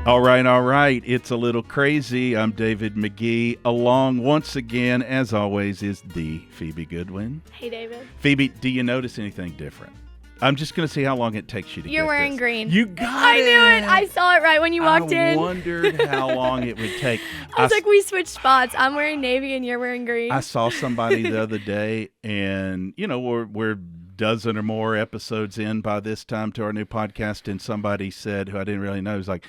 All right, all right. It's a little crazy. I'm David Magee. Along once again, as always, is the Phoebe Goodwin. Hey, David. Phoebe, do you notice anything different? I'm just going to see how long it takes you to You're get wearing this. green. You got I it. knew it. I saw it right when you walked in. I wondered how long it would take. I was like, we switched spots. I'm wearing navy and you're wearing green. I saw somebody the other day, and, you know, we're dozen or more episodes in by this time to our new podcast, and somebody said, who I didn't really know, was like,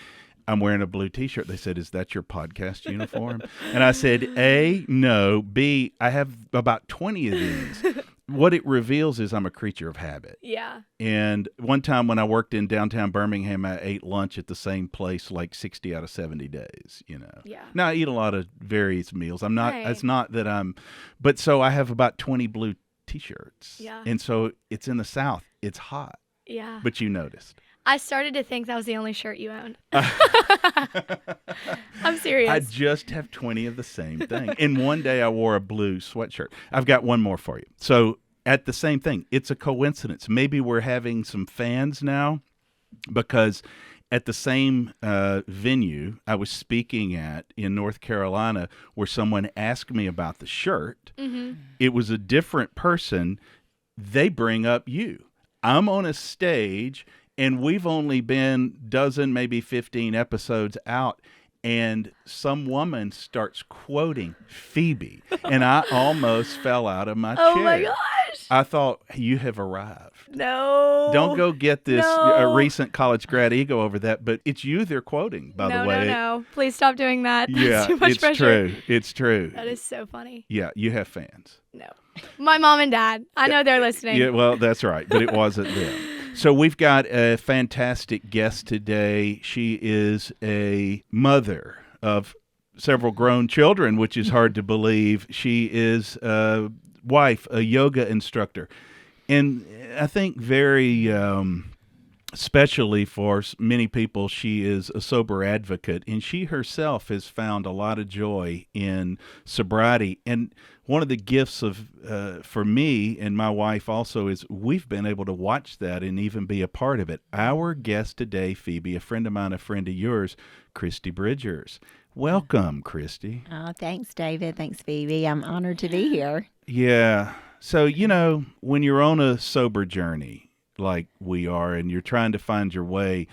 I'm wearing a blue T-shirt. They said, is that your podcast uniform? And I said, A, no. B, I have about 20 of these. What it reveals is I'm a creature of habit. Yeah. And one time when I worked in downtown Birmingham, I ate lunch at the same place like 60 out of 70 days, you know. Yeah. Now, I eat a lot of various meals. I'm not, Right. It's not that I'm, but so I have about 20 blue T-shirts. Yeah. And so it's in the South. It's hot. Yeah. But you noticed. I started to think that was the only shirt you owned. I'm serious. I just have 20 of the same thing. And one day I wore a blue sweatshirt. I've got one more for you. So at the same thing, it's a coincidence. Maybe we're having some fans now because at the same venue I was speaking at in North Carolina where someone asked me about the shirt. Mm-hmm. It was a different person. They bring up you. I'm on a stage and we've only been dozen, maybe 15 episodes out, and some woman starts quoting Phoebe, and I almost fell out of my chair. Oh my gosh. I thought, you have arrived. No. Don't go get this No. recent college grad ego over that, but it's you they're quoting, by the way. No. Please stop doing that. That's Yeah, too much it's pressure. true. It's true. That is so funny. Yeah, you have fans. No. My mom and dad. I know they're listening. Yeah, well, that's right, but it wasn't them. So we've got a fantastic guest today. She is a mother of several grown children, which is hard to believe. She is a wife, a yoga instructor, and I think very especially for many people, she is a sober advocate, and she herself has found a lot of joy in sobriety. And one of the gifts of for me and my wife also is we've been able to watch that and even be a part of it. Our guest today, Phoebe, a friend of mine, a friend of yours, Kristy Bridgers. Welcome, Kristy. Oh, thanks, David. Thanks, Phoebe. I'm honored to be here. Yeah. So, you know, when you're on a sober journey like we are and you're trying to find your way,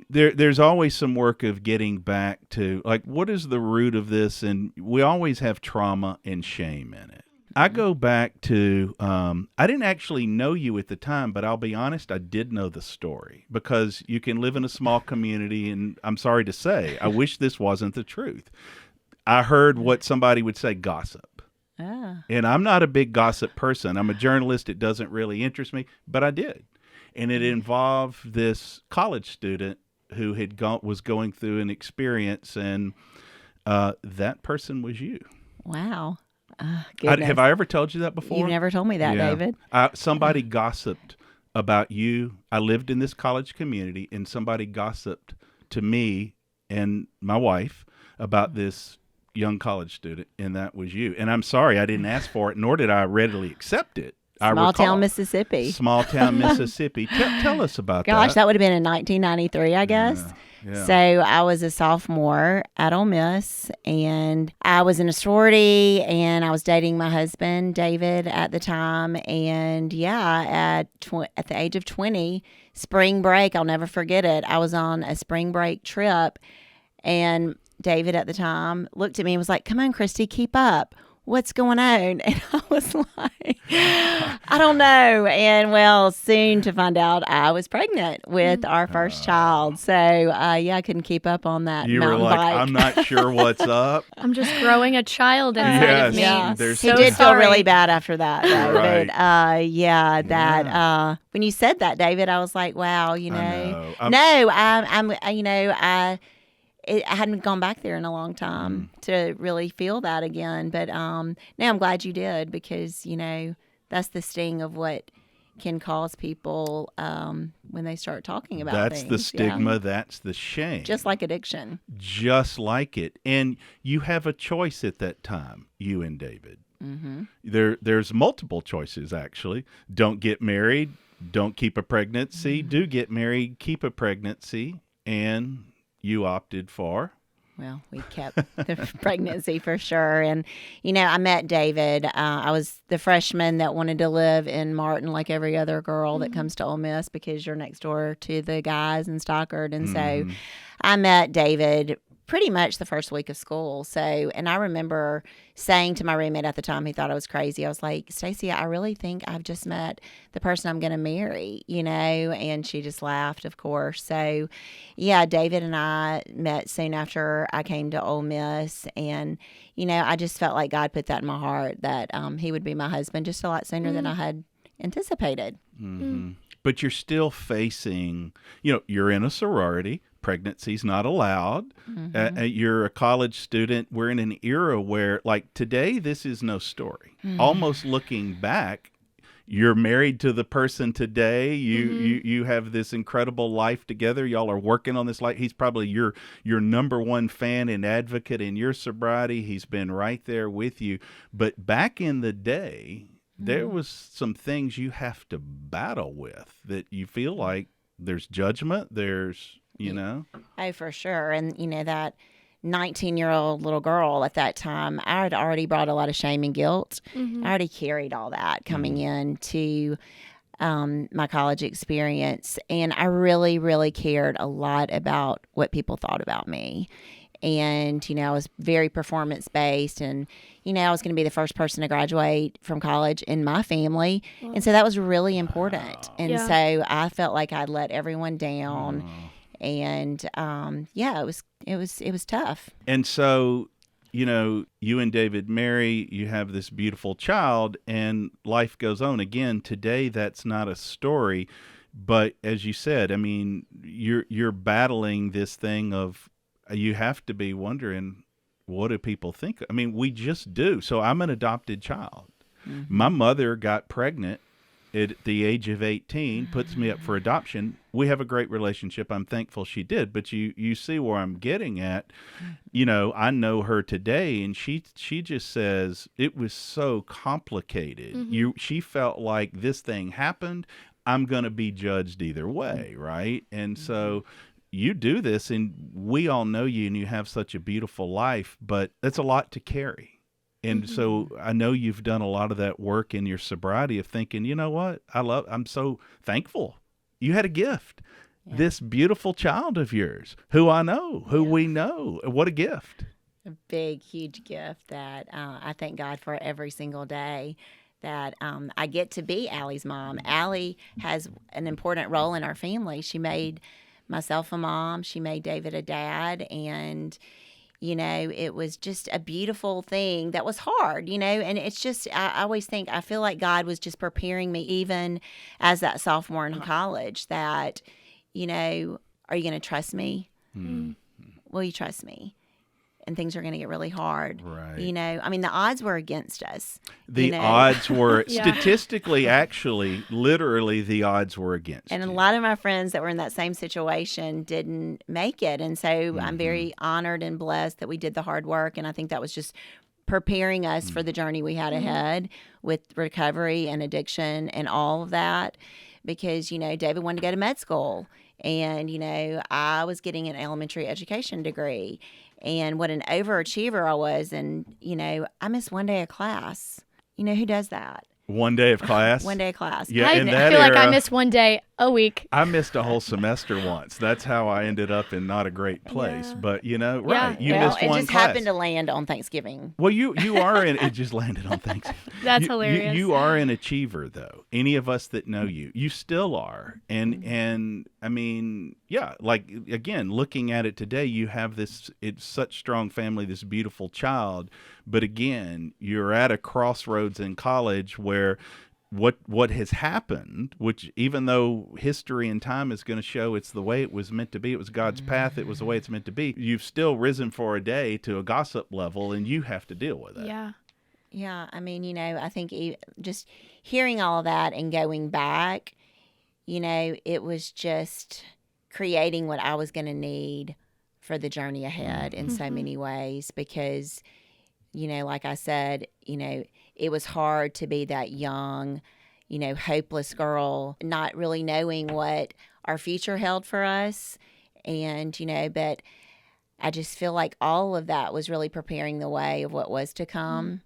there's always some work of getting back to, like, what is the root of this? And we always have trauma and shame in it. I go back to, I didn't actually know you at the time, but I'll be honest, I did know the story because you can live in a small community, and I'm sorry to say, I wish this wasn't the truth. I heard what somebody would say, gossip. Ah. And I'm not a big gossip person. I'm a journalist. It doesn't really interest me, but I did. And it involved this college student who was going through an experience, and that person was you. Wow. Have I ever told you that before? You've never told me that, Yeah. David. Somebody gossiped about you. I lived in this college community, and somebody gossiped to me and my wife about this young college student, and that was you. And I'm sorry I didn't ask for it, nor did I readily accept it. Small town Mississippi. Small town Mississippi. Tell us about that. Gosh, that would have been in 1993, I guess. Yeah. So I was a sophomore at Ole Miss, and I was in a sorority, and I was dating my husband, David, at the time. And yeah, at the age of 20, spring break, I'll never forget it. I was on a spring break trip, and David at the time looked at me and was like, "Come on, Kristy, keep up. What's going on?" And I was like, I don't know. And well, soon to find out I was pregnant with our first child. So yeah, I couldn't keep up on that You were mountain like, bike. I'm not sure what's up. I'm just growing a child inside of me. Yeah. There's He So did feel sorry. really bad after that, though. Right. But yeah, that when you said that, David, I was like, wow, you know, I know. no, I'm you know, I hadn't gone back there in a long time to really feel that again. But now I'm glad you did, because, you know, that's the sting of what can cause people when they start talking about That's things. the stigma. Yeah. That's the shame. Just like addiction. Just like it. And you have a choice at that time, you and David. Mm-hmm. There's multiple choices, actually. Don't get married. Don't keep a pregnancy. Do get married. Keep a pregnancy. And you opted for? Well, we kept the pregnancy for sure. And, I met David. I was the freshman that wanted to live in Martin like every other girl that comes to Ole Miss because you're next door to the guys in Stockard. And so I met David pretty much the first week of school. So, and I remember saying to my roommate at the time, he thought I was crazy. I was like, Stacy, I really think I've just met the person I'm going to marry, and she just laughed, of course. So, yeah, David and I met soon after I came to Ole Miss. And, I just felt like God put that in my heart that he would be my husband just a lot sooner than I had anticipated. Mm-hmm. But you're still facing, you're in a sorority. Pregnancy's not allowed. You're a college student. We're in an era where, like today, this is no story. Almost looking back, you're married to the person today. You have this incredible life together. Y'all are working on this life. He's probably your number one fan and advocate in your sobriety. He's been right there with you. But back in the day, there was some things you have to battle with that you feel like there's judgment. There's Oh, for sure. And, that 19-year-old little girl at that time, I had already brought a lot of shame and guilt. I already carried all that coming into my college experience. And I really, really cared a lot about what people thought about me. And, I was very performance-based and, I was going to be the first person to graduate from college in my family. Wow. And so that was really important. And so I felt like I'd let everyone down. And it was tough. And so, you and David marry, you have this beautiful child, and life goes on. Again, today that's not a story, but as you said, I mean, you're battling this thing of you have to be wondering, what do people think? I mean, we just do. So I'm an adopted child. My mother got pregnant at the age of 18, puts me up for adoption. We have a great relationship. I'm thankful she did. But you see where I'm getting at. I know her today, and she just says it was so complicated. She felt like this thing happened. I'm going to be judged either way, right? And so you do this, and we all know you, and you have such a beautiful life, but that's a lot to carry. And so I know you've done a lot of that work in your sobriety of thinking, you know what? I'm so thankful. You had a gift. Yeah. This beautiful child of yours, who I know, who we know. What a gift. A big, huge gift that I thank God for every single day that I get to be Allie's mom. Allie has an important role in our family. She made myself a mom. She made David a dad. And it was just a beautiful thing that was hard, and it's just, I always think, I feel like God was just preparing me even as that sophomore in college that, are you going to trust me? Will you trust me? And things are going to get really hard. Right. I mean, the odds were against us. The odds were statistically, actually, literally, the odds were against And you. a lot of my friends that were in that same situation didn't make it. And so I'm very honored and blessed that we did the hard work. And I think that was just preparing us for the journey we had ahead with recovery and addiction and all of that. Because, David wanted to go to med school. And, I was getting an elementary education degree. And what an overachiever I was. And, I missed one day of class. Who does that? One day of class? One day of class. Yeah, I feel like I missed one day a week. I missed a whole semester once. That's how I ended up in not a great place. Yeah. But, right. Yeah. You missed one class. It just class. happened to land on Thanksgiving. Well, you are in, it just landed on Thanksgiving. That's hilarious. You are an achiever, though. Any of us that know you still are. And I mean, yeah, like, again, looking at it today, you have it's such strong family, this beautiful child. But again, you're at a crossroads in college where what has happened, which even though history and time is going to show it's the way it was meant to be, it was God's path, it was the way it's meant to be, you've still risen for a day to a gossip level, and you have to deal with it. Yeah. Yeah, I mean, I think just hearing all of that and going back, it was just creating what I was going to need for the journey ahead in so many ways because, like I said, it was hard to be that young, hopeless girl, not really knowing what our future held for us. And, but I just feel like all of that was really preparing the way of what was to come,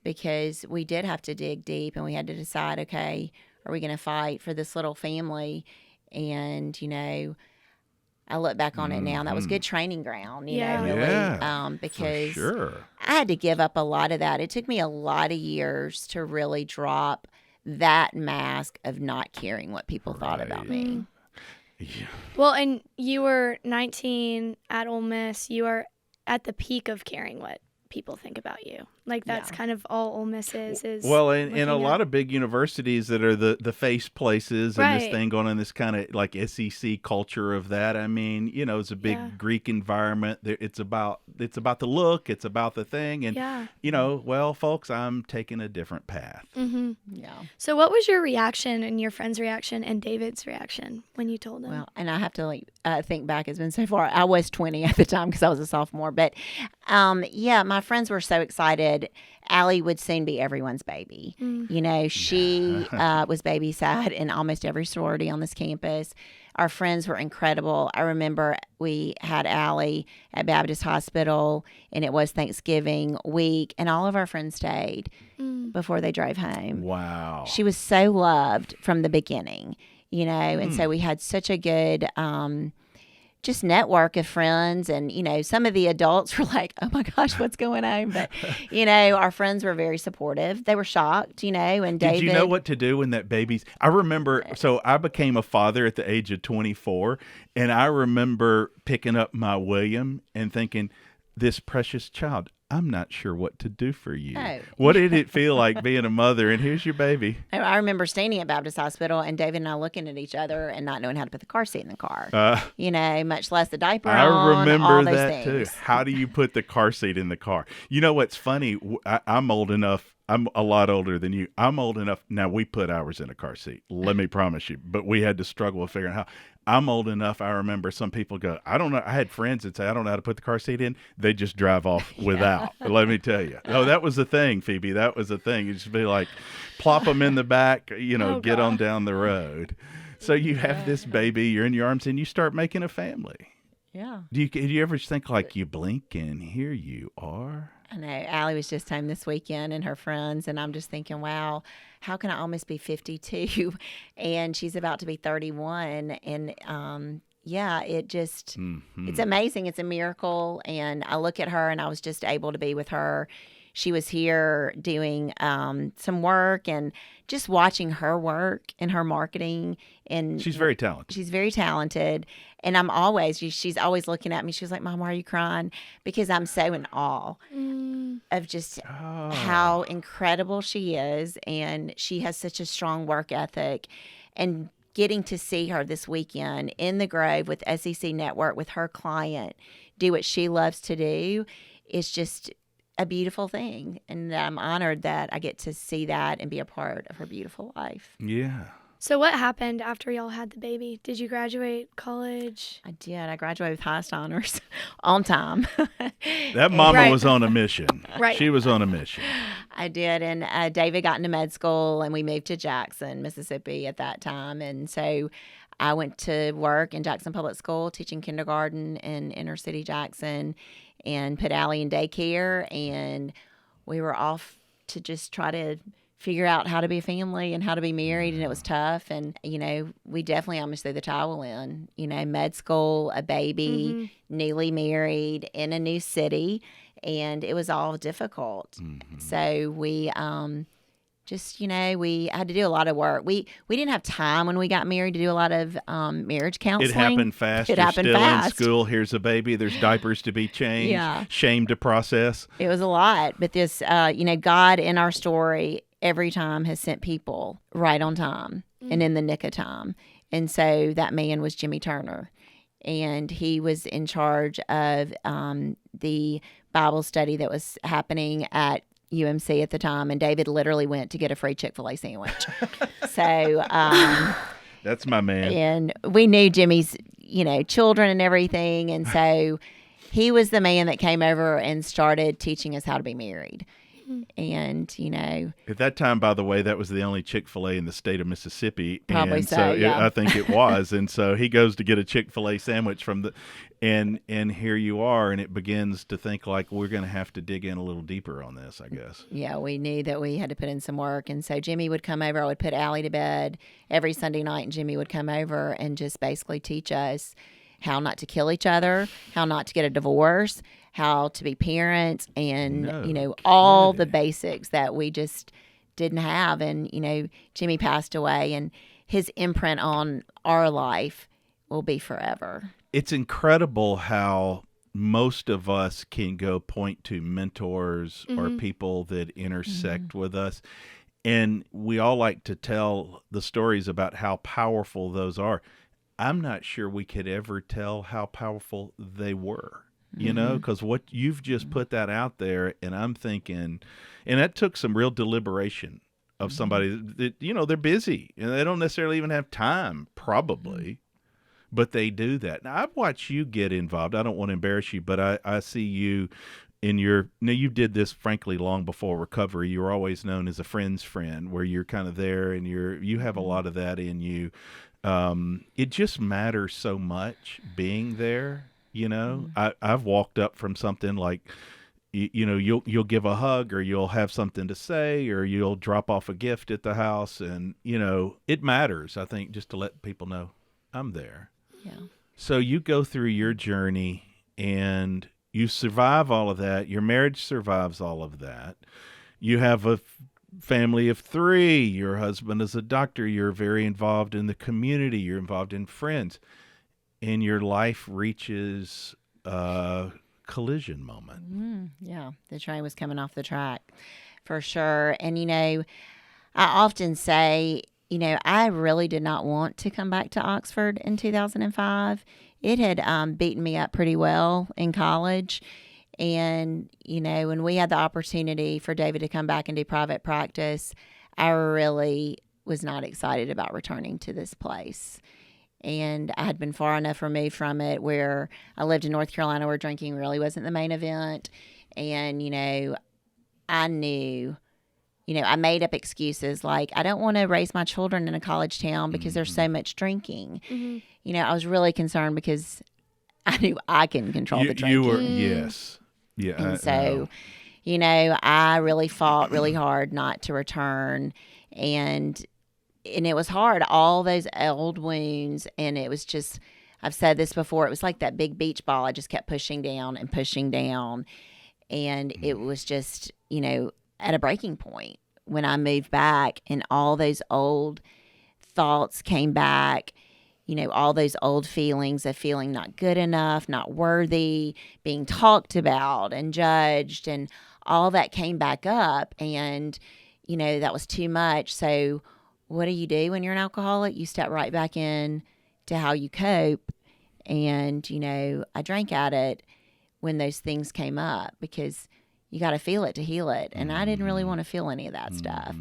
because we did have to dig deep and we had to decide, okay, are we going to fight for this little family? And, I look back on it now, and that was good training ground, Yeah. really, Yeah, because for sure. I had to give up a lot of that. It took me a lot of years to really drop that mask of not caring what people thought about me. Yeah. Well, and you were 19 at Ole Miss. You are at the peak of caring what people think about you. Like, that's kind of all Ole Miss is. Well, in a lot of big universities that are the face places and this thing going on, this kind of like SEC culture of that. I mean, it's a big Greek environment. It's about the look. It's about the thing. And, well, folks, I'm taking a different path. Mm-hmm. Yeah. So what was your reaction and your friend's reaction and David's reaction when you told him? Well, and I have to think back. It's been so far. I was 20 at the time because I was a sophomore. But, my friends were so excited. Allie would soon be everyone's baby. She was babysat in almost every sorority on this campus. Our friends were incredible. I remember we had Allie at Baptist Hospital, and it was Thanksgiving week, and all of our friends stayed before they drove home. Wow. She was so loved from the beginning, and so we had such a good just network of friends. And, some of the adults were like, oh my gosh, what's going on? But, our friends were very supportive. They were shocked, and David. Did you know what to do when that baby's? I remember, so I became a father at the age of 24, and I remember picking up my William and thinking, this precious child, I'm not sure what to do for you. Oh. What did it feel like being a mother? And here's your baby. I remember standing at Baptist Hospital and David and I looking at each other and not knowing how to put the car seat in the car. Much less the diaper on. I remember all those that things. too. How do you put the car seat in the car? You know what's funny? I'm old enough. I'm a lot older than you. I'm old enough. Now, we put ours in a car seat. Let me promise you. But we had to struggle with figuring out how. I'm old enough. I remember some people go, I don't know. I had friends that say, I don't know how to put the car seat in. They just drive off without. Let me tell you. Oh, that was the thing, Phoebe. That was the thing. You just be like, plop them in the back, get on down the road. So you have this baby, you're in your arms, and you start making a family. Yeah. Do you ever think like you blink and here you are? I know. Allie was just home this weekend and her friends, and I'm just thinking, wow, how can I almost be 52? And she's about to be 31. And it just, it's amazing. It's a miracle. And I look at her, and I was just able to be with her. She was here doing some work, and just watching her work and her marketing. And she's very talented. She's very talented. And she's always looking at me. She was like, Mom, why are you crying? Because I'm so in awe of just how incredible she is. And she has such a strong work ethic. And getting to see her this weekend in the Grove with SEC Network, with her client, do what she loves to do, is just a beautiful thing. And I'm honored that I get to see that and be a part of her beautiful life. Yeah. So what happened after y'all had the baby? Did you graduate college? I did. I graduated with highest honors on time. That mama was on a mission. Right. She was on a mission. I did. And David got into med school, and we moved to Jackson, Mississippi at that time. And so I went to work in Jackson Public School, teaching kindergarten in inner city Jackson, and put Allie in daycare. And we were off to just try to figure out how to be a family and how to be married, and it was tough. And, we definitely almost threw the towel in, med school, a baby, newly married in a new city, and it was all difficult. So we we had to do a lot of work. We didn't have time when we got married to do a lot of marriage counseling. It happened fast. You're still in school. Here's a baby. There's diapers to be changed. Shame to process. It was a lot. But this, God in our story every time has sent people right on time and in the nick of time. And so that man was Jimmy Turner. And he was in charge of the Bible study that was happening at UMC at the time, and David literally went to get a free Chick-fil-A sandwich. So that's my man. And we knew Jimmy's, children and everything, and so he was the man that came over and started teaching us how to be married. And, At that time, by the way, that was the only Chick-fil-A in the state of Mississippi. Probably and so, yeah. I think it was. And so he goes to get a Chick-fil-A sandwich and here you are, and it begins to think like we're going to have to dig in a little deeper on this, I guess. yeah, we knew that we had to put in some work. And so Jimmy would come over. I would put Allie to bed every Sunday night, and Jimmy would come over and just basically teach us how not to kill each other, how not to get a divorce, how to be parents, and, all the basics that we just didn't have. And, Jimmy passed away, and his imprint on our life will be forever. It's incredible how most of us can go point to mentors or people that intersect with us. And we all like to tell the stories about how powerful those are. I'm not sure we could ever tell how powerful they were, because what you've just put that out there, and I'm thinking, and that took some real deliberation of somebody that, they're busy and they don't necessarily even have time, probably, but they do that. Now, I've watched you get involved. I don't want to embarrass you, but I see you in you did this, frankly, long before recovery. You were always known as a friend's friend, where you're kind of there and you have a lot of that in you. It just matters so much being there. I've walked up from something like, you'll give a hug, or you'll have something to say, or you'll drop off a gift at the house. And, it matters, I think, just to let people know I'm there. Yeah. So you go through your journey and you survive all of that. Your marriage survives all of that. You have a family of 3. Your husband is a doctor. You're very involved in the community. You're involved in friends. And your life reaches a collision moment. Yeah, the train was coming off the track for sure. And, I often say, I really did not want to come back to Oxford in 2005. It had beaten me up pretty well in college. And, when we had the opportunity for David to come back and do private practice, I really was not excited about returning to this place. And I had been far enough removed from it where I lived in North Carolina, where drinking really wasn't the main event. And, I knew, I made up excuses like, I don't want to raise my children in a college town because there's so much drinking. I was really concerned because I knew I couldn't control the drinking. You were, yes. Yeah. And so, I really fought really hard not to return. And it was hard, all those old wounds. And it was just, I've said this before, it was like that big beach ball. I just kept pushing down and pushing down. And it was just, at a breaking point when I moved back, and all those old thoughts came back. All those old feelings of feeling not good enough, not worthy, being talked about and judged, and all that came back up. And, that was too much. So what do you do when you're an alcoholic? You step right back in to how you cope. And, I drank at it when those things came up, because you got to feel it to heal it. And I didn't really want to feel any of that stuff.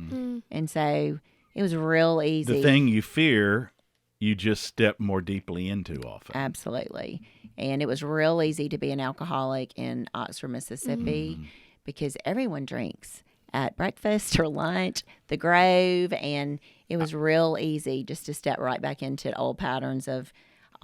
And so it was real easy. The thing you fear, you just step more deeply into often. Absolutely. And it was real easy to be an alcoholic in Oxford, Mississippi, because everyone drinks at breakfast or lunch, the Grove, and it was real easy just to step right back into old patterns of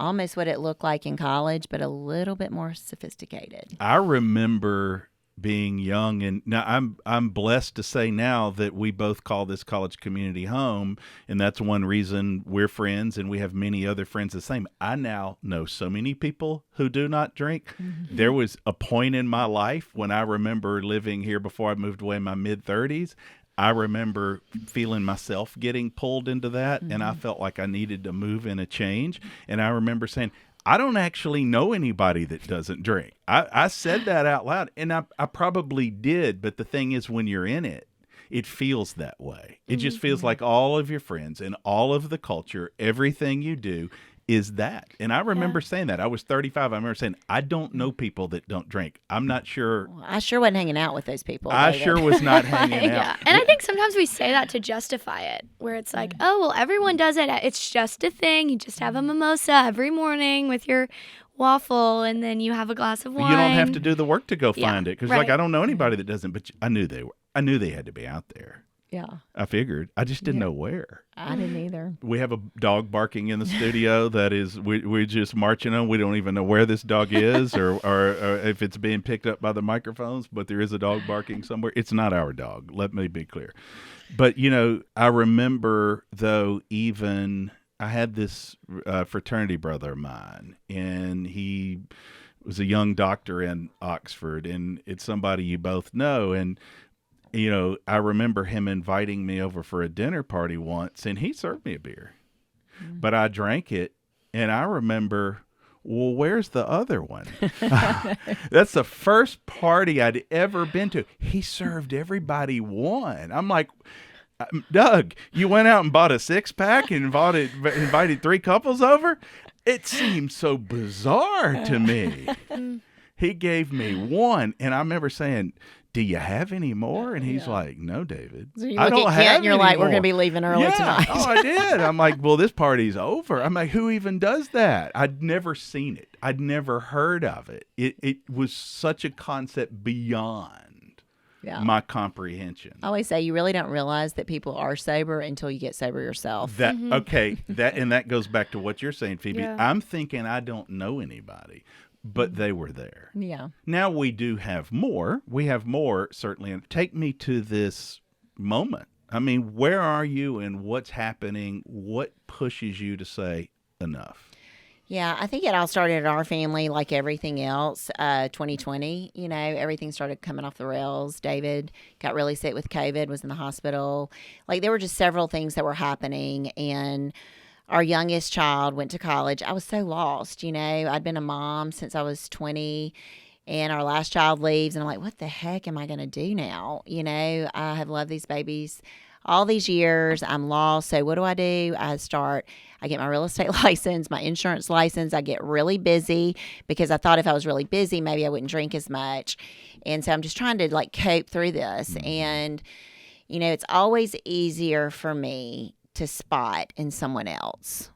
almost what it looked like in college, but a little bit more sophisticated. I remember being young, and now I'm blessed to say now that we both call this college community home, and that's one reason we're friends, and we have many other friends the same. I now know so many people who do not drink. There was a point in my life when I remember living here before I moved away in my mid-30s. I remember feeling myself getting pulled into that, and I felt like I needed to move in a change. And I remember saying, I don't actually know anybody that doesn't drink. I said that out loud, and I probably did. But the thing is, when you're in it, it feels that way. It just feels like all of your friends and all of the culture, everything you do is that. And I remember saying that. I was 35. I remember saying, I don't know people that don't drink. I'm not sure. Well, I sure wasn't hanging out with those people. I sure was not hanging out. And I think sometimes we say that to justify it, where it's like, oh, well, everyone does it. It's just a thing. You just have a mimosa every morning with your waffle, and then you have a glass of wine. You don't have to do the work to go find it, because like, I don't know anybody that doesn't, but I knew they were. I knew they had to be out there. Yeah. I figured. I just didn't know where. I didn't either. We have a dog barking in the studio that is, we're just marching on. We don't even know where this dog is or if it's being picked up by the microphones, but there is a dog barking somewhere. It's not our dog. Let me be clear. But, I remember, though, I had this fraternity brother of mine, and he was a young doctor in Oxford, and it's somebody you both know. And I remember him inviting me over for a dinner party once, and he served me a beer. But I drank it, and I remember, well, where's the other one? That's the first party I'd ever been to. He served everybody one. I'm like, Doug, you went out and bought a 6-pack and invited 3 couples over? It seemed so bizarre to me. He gave me one, and I remember saying, do you have any more? And he's like, no, David. So you I don't have and you're any like, more. we're going to be leaving early tonight. Oh, I did. I'm like, well, this party's over. I'm like, who even does that? I'd never seen it. I'd never heard of it. It was such a concept beyond my comprehension. I always say you really don't realize that people are sober until you get sober yourself. Okay, that goes back to what you're saying, Phoebe. Yeah. I'm thinking I don't know anybody, but they were there. Yeah. Now we do have more. We have more, certainly. And take me to this moment. I mean, where are you and what's happening? What pushes you to say enough? Yeah, I think it all started in our family like everything else. 2020, everything started coming off the rails. David got really sick with COVID, was in the hospital. Like there were just several things that were happening, and our youngest child went to college. I was so lost, I'd been a mom since I was 20, and our last child leaves, and I'm like, what the heck am I going to do now? I have loved these babies all these years. I'm lost. So what do? I get my real estate license, my insurance license. I get really busy because I thought if I was really busy, maybe I wouldn't drink as much. And so I'm just trying to cope through this. And, it's always easier for me to spot in someone else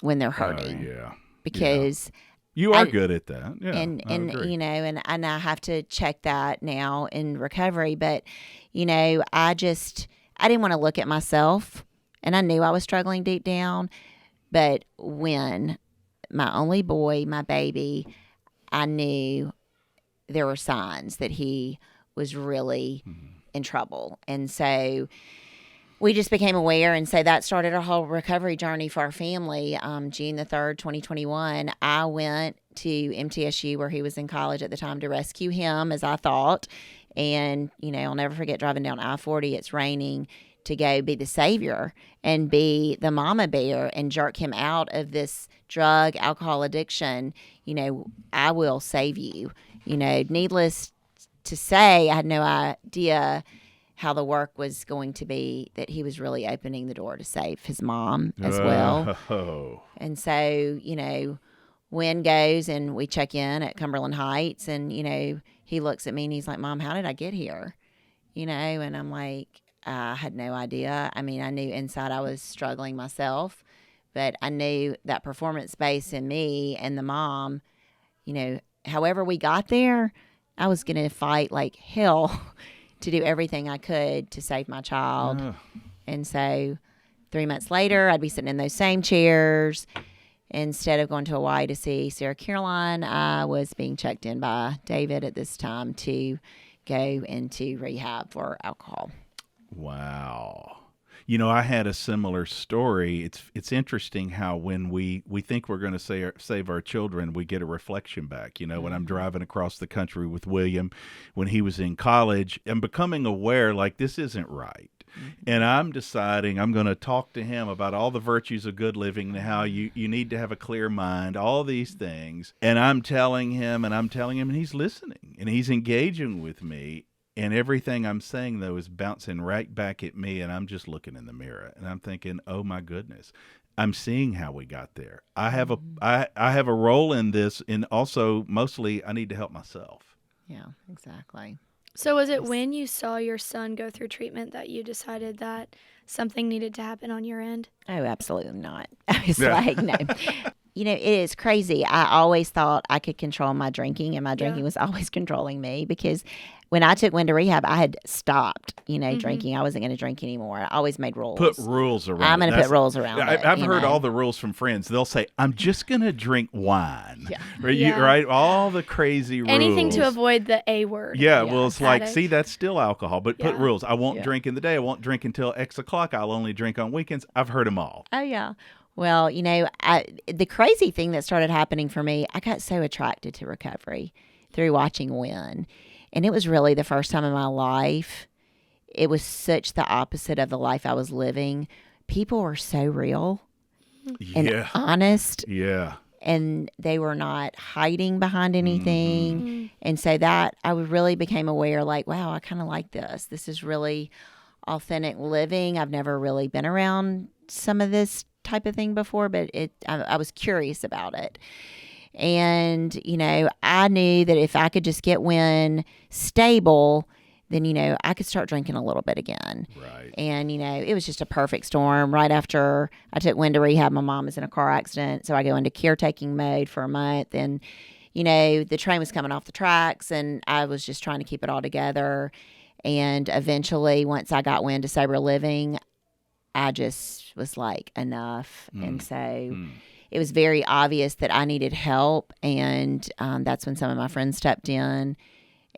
when they're hurting. Yeah. Because you are good at that. Yeah. And I agree. and I have to check that now in recovery. But, I didn't want to look at myself, and I knew I was struggling deep down. But when my only boy, my baby, I knew there were signs that he was really in trouble. And so we just became aware. And so that started our whole recovery journey for our family. June the 3rd, 2021, I went to MTSU where he was in college at the time to rescue him, as I thought. And, I'll never forget driving down I-40. It's raining, to go be the savior and be the mama bear and jerk him out of this drug, alcohol addiction. I will save you. Needless to say, I had no idea how the work was going to be, that he was really opening the door to save his mom as well. And so, Wynn goes and we check in at Cumberland Heights, and, he looks at me and he's like, Mom, how did I get here? And I'm like, I had no idea. I mean, I knew inside I was struggling myself, but I knew that performance base in me and the mom, however we got there, I was going to fight like hell to do everything I could to save my child. And so 3 months later, I'd be sitting in those same chairs. Instead of going to Hawaii to see Sarah Caroline, I was being checked in by David at this time to go into rehab for alcohol. Wow. I had a similar story. It's interesting how when we think we're going to save our children, we get a reflection back. When I'm driving across the country with William, when he was in college, I'm becoming aware, like, this isn't right. And I'm deciding I'm going to talk to him about all the virtues of good living, how you need to have a clear mind, all these things. And I'm telling him, and he's listening, and he's engaging with me. And everything I'm saying, though, is bouncing right back at me, and I'm just looking in the mirror, and I'm thinking, oh, my goodness, I'm seeing how we got there. I have a role in this, and also, mostly, I need to help myself. Yeah, exactly. So was it when you saw your son go through treatment that you decided that something needed to happen on your end? Oh, absolutely not. I was like, no. it is crazy. I always thought I could control my drinking, and my drinking was always controlling me, because when I took Win to rehab, I had stopped, drinking. I wasn't going to drink anymore. I always made rules. Put rules around I'm going to put rules around it. I've heard all the rules from friends. They'll say, I'm just going to drink wine. Yeah. Right? All the crazy rules. Anything to avoid the A word. Yeah, well, it's like, see, that's still alcohol, but put rules. I won't Yeah. drink in the day. I won't drink until X o'clock. I'll only drink on weekends. I've heard them all. Oh, yeah. Well, the crazy thing that started happening for me, I got so attracted to recovery through watching Win. And it was really the first time in my life. It was such the opposite of the life I was living. People were so real and honest. Yeah. And they were not hiding behind anything. Mm-hmm. And so that I really became aware, like, wow, I kind of like this. This is really authentic living. I've never really been around some of this type of thing before, but I was curious about it. And, I knew that if I could just get Win stable, then, I could start drinking a little bit again. Right. And, it was just a perfect storm. Right after I took Win to rehab, my mom was in a car accident. So I go into caretaking mode for a month. And, the train was coming off the tracks, and I was just trying to keep it all together. And eventually, once I got Win to sober living, I just was like, enough. And so it was very obvious that I needed help. And that's when some of my friends stepped in,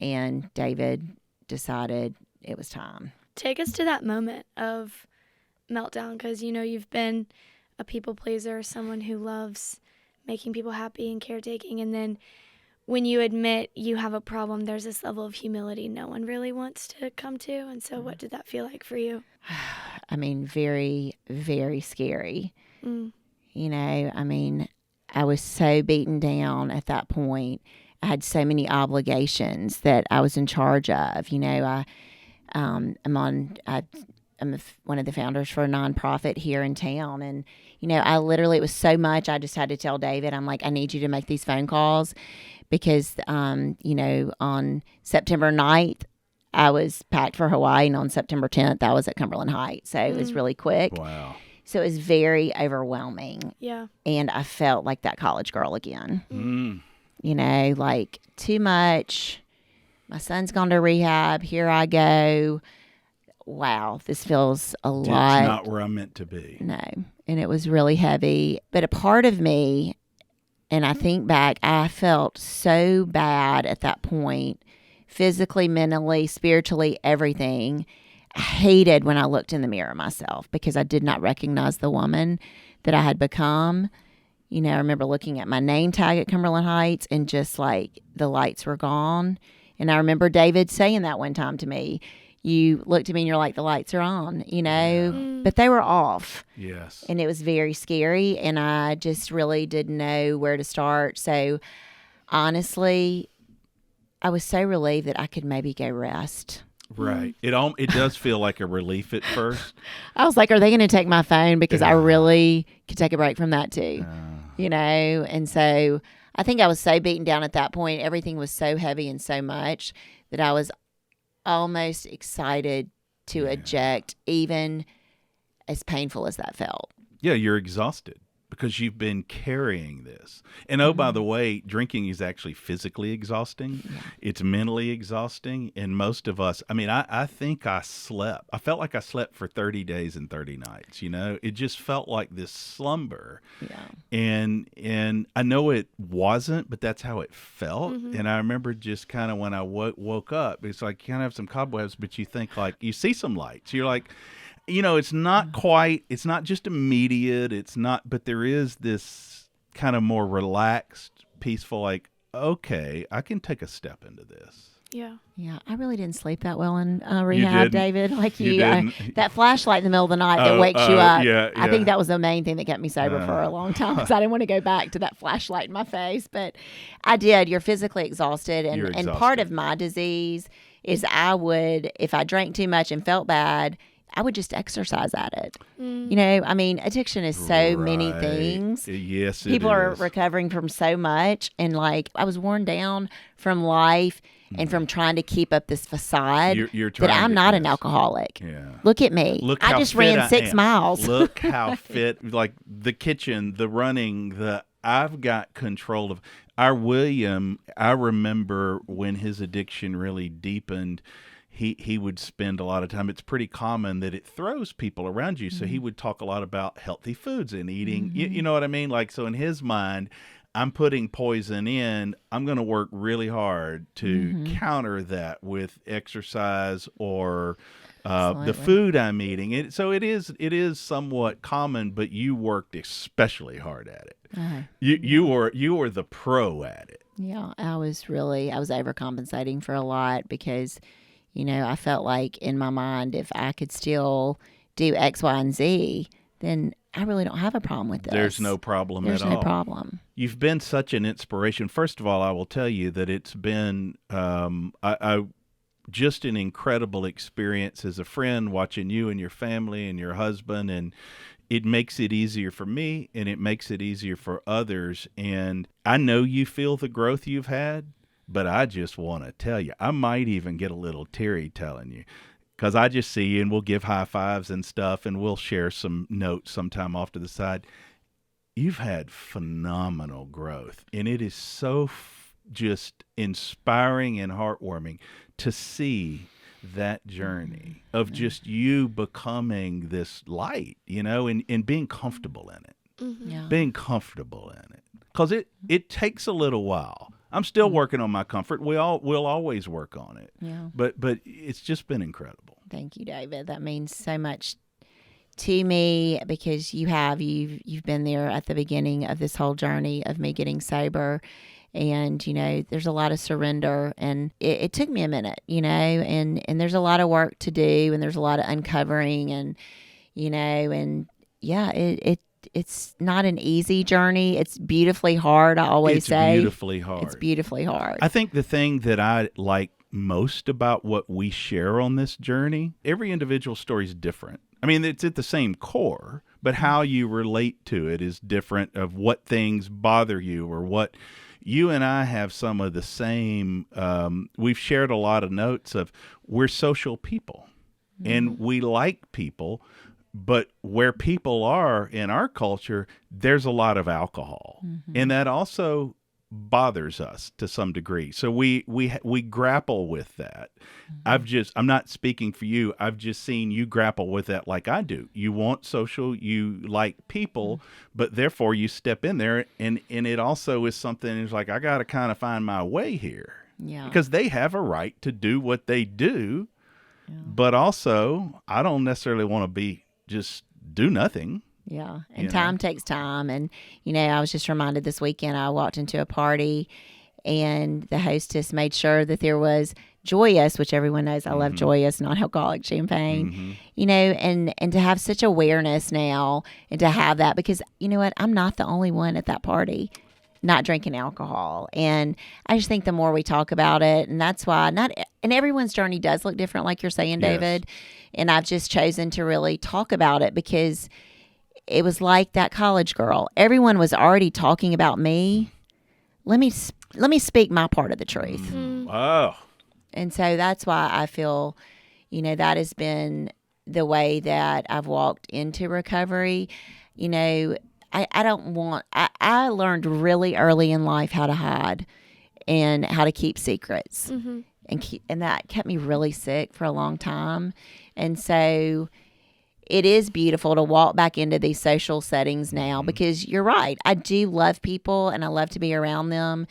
and David decided it was time. Take us to that moment of meltdown, because, you've been a people pleaser, someone who loves making people happy and caretaking. And then when you admit you have a problem, there's this level of humility no one really wants to come to. And so what did that feel like for you? I mean, very, very scary. I was so beaten down at that point. I had so many obligations that I was in charge of. I'm one of the founders for a nonprofit here in town. And, I literally, it was so much, I just had to tell David, I'm like, I need you to make these phone calls, because, on September 9th, I was packed for Hawaii, and on September 10th, I was at Cumberland Heights. So it was really quick. Wow. So it was very overwhelming. Yeah. And I felt like that college girl again. Mm. Like too much. My son's gone to rehab. Here I go. Wow, this feels a lot. It's not where I'm meant to be. No. And it was really heavy. But a part of me, and I think back, I felt so bad at that point, physically, mentally, spiritually, everything. I hated when I looked in the mirror myself, because I did not recognize the woman that I had become. I remember looking at my name tag at Cumberland Heights, and just like the lights were gone. And I remember David saying that one time to me. You looked at me and you're like, the lights are on, but they were off. Yes. And it was very scary, and I just really didn't know where to start. So honestly, I was so relieved that I could maybe go rest. Right. It does feel like a relief at first. I was like, are they going to take my phone? Because I really could take a break from that too, And so I think I was so beaten down at that point. Everything was so heavy and so much that I was almost excited to eject, even as painful as that felt. Yeah, you're exhausted because you've been carrying this. And by the way, drinking is actually physically exhausting. Yeah. It's mentally exhausting. And most of us, I think I slept. I felt like I slept for 30 days and 30 nights, It just felt like this slumber. Yeah. And I know it wasn't, but that's how it felt. Mm-hmm. And I remember just kind of when I woke up, it's like you kind of have some cobwebs, but you think like you see some lights. You're like, it's not it's not just immediate. But there is this kind of more relaxed, peaceful, like, okay, I can take a step into this. Yeah. Yeah. I really didn't sleep that well in rehab, David. Like you that flashlight in the middle of the night that wakes you up. Yeah. I think that was the main thing that kept me sober for a long time, because I didn't want to go back to that flashlight in my face. But I did. You're physically exhausted. And part of my disease is I would, if I drank too much and felt bad, I would just exercise at it. Addiction is so many things. Yes, people are recovering from so much. And like, I was worn down from life and from trying to keep up this facade that I'm not an alcoholic. Yeah. Look at me. I just ran 6 miles. Look how fit, like the kitchen, the running, I've got control of our William. I remember when his addiction really deepened, he would spend a lot of time. It's pretty common that it throws people around you. So he would talk a lot about healthy foods and eating. You know what I mean? Like, so in his mind, I'm putting poison in. I'm going to work really hard to counter that with exercise or the food I'm eating. It is somewhat common, but you worked especially hard at it. You were the pro at it. Yeah, I was overcompensating for a lot because, I felt like in my mind, if I could still do X, Y, and Z, then I really don't have a problem with this. There's no problem at all. There's no problem. You've been such an inspiration. First of all, I will tell you that it's been just an incredible experience as a friend watching you and your family and your husband, and it makes it easier for me and it makes it easier for others. And I know you feel the growth you've had, but I just want to tell you, I might even get a little teary telling you, because I just see you and we'll give high fives and stuff and we'll share some notes sometime off to the side. You've had phenomenal growth, and it is so just inspiring and heartwarming to see that journey of just you becoming this light, and being comfortable in it. Yeah. Being comfortable in it. Because it takes a little while. I'm still working on my comfort. We'll always work on it. Yeah. But it's just been incredible. Thank you, David. That means so much to me because you've been there at the beginning of this whole journey of me getting sober. And, there's a lot of surrender, and it took me a minute, and there's a lot of work to do, and there's a lot of uncovering, and, it's not an easy journey. It's beautifully hard. I always say it's beautifully hard. It's beautifully hard. I think the thing that I like most about what we share on this journey, every individual story is different. I mean, it's at the same core, but how you relate to it is different, of what things bother you or what. You and I have some of the same, we've shared a lot of notes of we're social people and we like people, but where people are in our culture, there's a lot of alcohol. And that also bothers us to some degree. So we grapple with that. I'm not speaking for you. I've just seen you grapple with that like I do. You want social, you like people, but therefore you step in there, and it also is something that's like, I got to kind of find my way here. Yeah. Because they have a right to do what they do, but also I don't necessarily want to just do nothing. Yeah. And time takes time. And, I was just reminded this weekend, I walked into a party and the hostess made sure that there was Joyous, which everyone knows I love Joyous, non-alcoholic champagne, and to have such awareness now and to have that, because you know what, I'm not the only one at that party not drinking alcohol. And I just think the more we talk about it, and that's why and everyone's journey does look different, like you're saying, David. And I've just chosen to really talk about it because it was like that college girl. Everyone was already talking about me. Let me speak my part of the truth. Wow. And so that's why I feel, that has been the way that I've walked into recovery. I learned really early in life how to hide and how to keep secrets. And that kept me really sick for a long time. And so it is beautiful to walk back into these social settings now because you're right. I do love people and I love to be around them.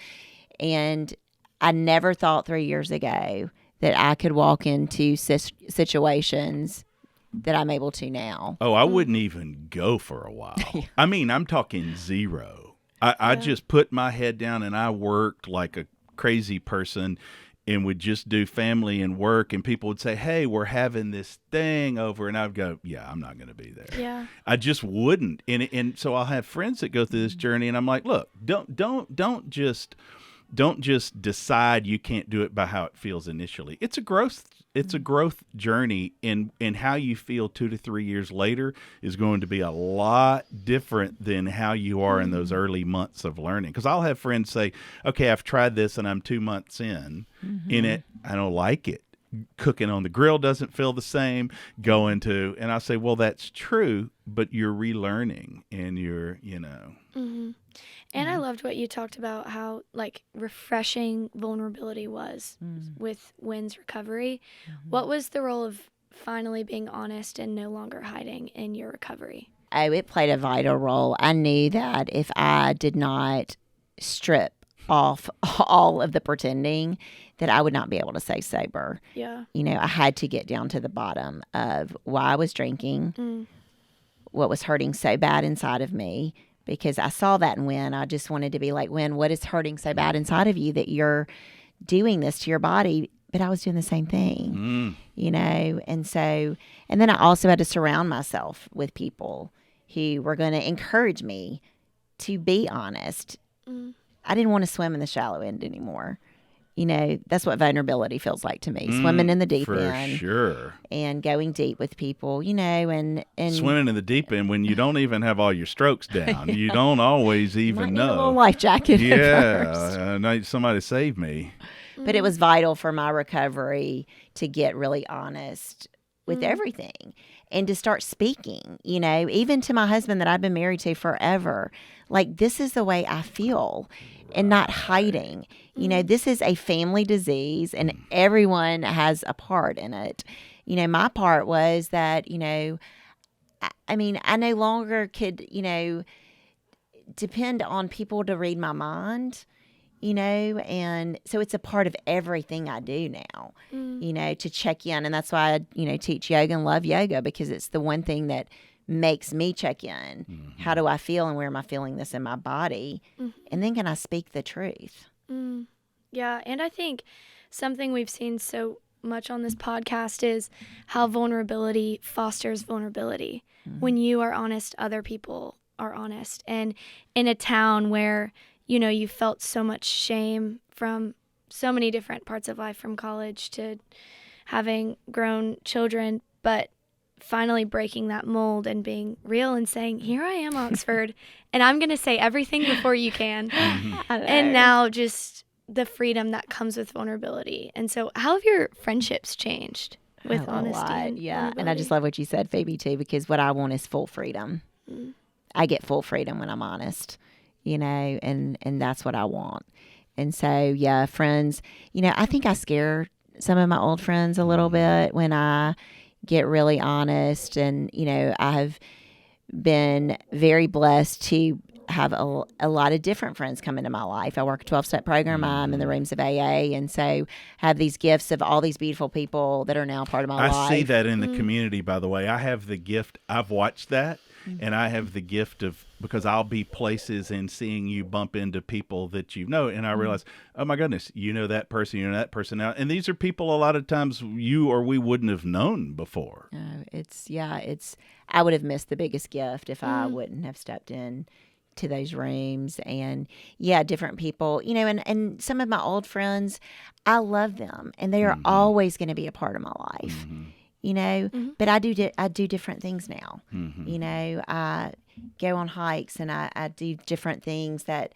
And I never thought 3 years ago that I could walk into situations that I'm able to now. Oh, I wouldn't even go for a while. I mean, I'm talking zero. I just put my head down and I worked like a crazy person and would just do family and work, and people would say, hey, we're having this thing over, and I'd go, yeah, I'm not going to be there. Yeah. I just wouldn't. And so I'll have friends that go through this journey, and I'm like, look, don't just decide you can't do it by how it feels initially. It's a growth journey, and how you feel 2 to 3 years later is going to be a lot different than how you are in those early months of learning. Because I'll have friends say, okay, I've tried this and I'm 2 months in it. I don't like it. Cooking on the grill doesn't feel the same. And I say, well, that's true, but you're relearning and you're, And I loved what you talked about, how like refreshing vulnerability was with Wynn's recovery. What was the role of finally being honest and no longer hiding in your recovery? Oh, it played a vital role. I knew that if I did not strip off all of the pretending, that I would not be able to stay sober. Yeah. I had to get down to the bottom of why I was drinking, what was hurting so bad inside of me, because I saw that in Wynn. I just wanted to be like, Wynn, what is hurting so bad inside of you that you're doing this to your body? But I was doing the same thing, and then I also had to surround myself with people who were going to encourage me to be honest. I didn't want to swim in the shallow end anymore. That's what vulnerability feels like to me. Swimming in the deep end. For sure. And going deep with people, and swimming in the deep end when you don't even have all your strokes down. You don't always even need a little know. life jacket at first. I need somebody to save me. But it was vital for my recovery to get really honest with everything and to start speaking, even to my husband that I've been married to forever. Like, this is the way I feel, and not hiding. This is a family disease and everyone has a part in it. My part was that, I no longer could, depend on people to read my mind. And so it's a part of everything I do now, to check in. And that's why I, teach yoga and love yoga, because it's the one thing that makes me check in. How do I feel, and where am I feeling this in my body? And then can I speak the truth? Yeah. And I think something we've seen so much on this podcast is how vulnerability fosters vulnerability. When you are honest, other people are honest. And in a town where you felt so much shame from so many different parts of life, from college to having grown children, but finally breaking that mold and being real and saying, here I am, Oxford, and I'm going to say everything before you can. And now just the freedom that comes with vulnerability. And so how have your friendships changed with honesty? And and I just love what you said, Phoebe, too, because what I want is full freedom. I get full freedom when I'm honest. And that's what I want. And so, friends, I think I scare some of my old friends a little bit when I get really honest. And, I have been very blessed to have a lot of different friends come into my life. I work a 12-step program. I'm in the rooms of AA. And so have these gifts of all these beautiful people that are now part of my life. I see that in the community, by the way. I have the gift. I've watched that. And I have the gift of, because I'll be places and seeing you bump into people that and I realize, oh my goodness, that person, that person now. And these are people a lot of times you or we wouldn't have known before. I would have missed the biggest gift if I wouldn't have stepped in to those rooms. And different people, and some of my old friends, I love them, and they are always going to be a part of my life. But I do different things now. I go on hikes, and I do different things that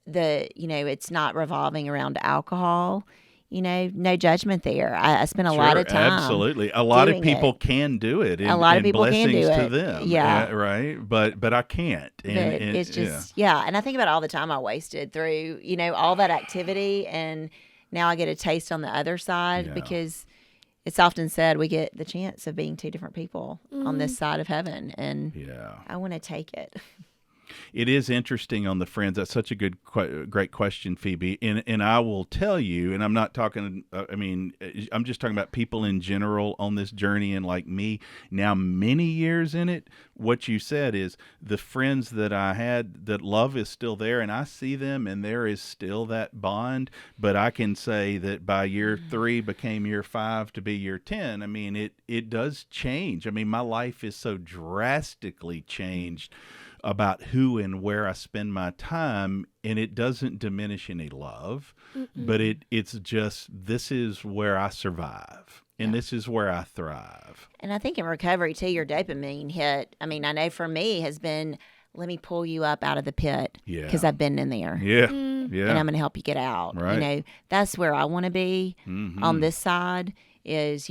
it's not revolving around alcohol. No judgment there. I spend a lot of time. Absolutely. A lot of people can do it. A lot of people can do it. To them. Yeah. Right. But I can't. And it's just, and I think about all the time I wasted through, all that activity. And now I get a taste on the other side because it's often said we get the chance of being two different people on this side of heaven, and I want to take it. It is interesting on the friends. That's such a great question, Phoebe. And I will tell you, and I'm not talking, I'm just talking about people in general on this journey, and like me, now many years in it, what you said is the friends that I had, that love is still there, and I see them, and there is still that bond. But I can say that by year 3 became year 5 to be year 10. I mean, it does change. I mean, my life is so drastically changed about who and where I spend my time, and it doesn't diminish any love, but it's just, this is where I survive, and this is where I thrive. And I think in recovery too, your dopamine hit, I know for me has been, let me pull you up out of the pit because I've been in there. And I'm going to help you get out. Right. That's where I want to be on this side, is,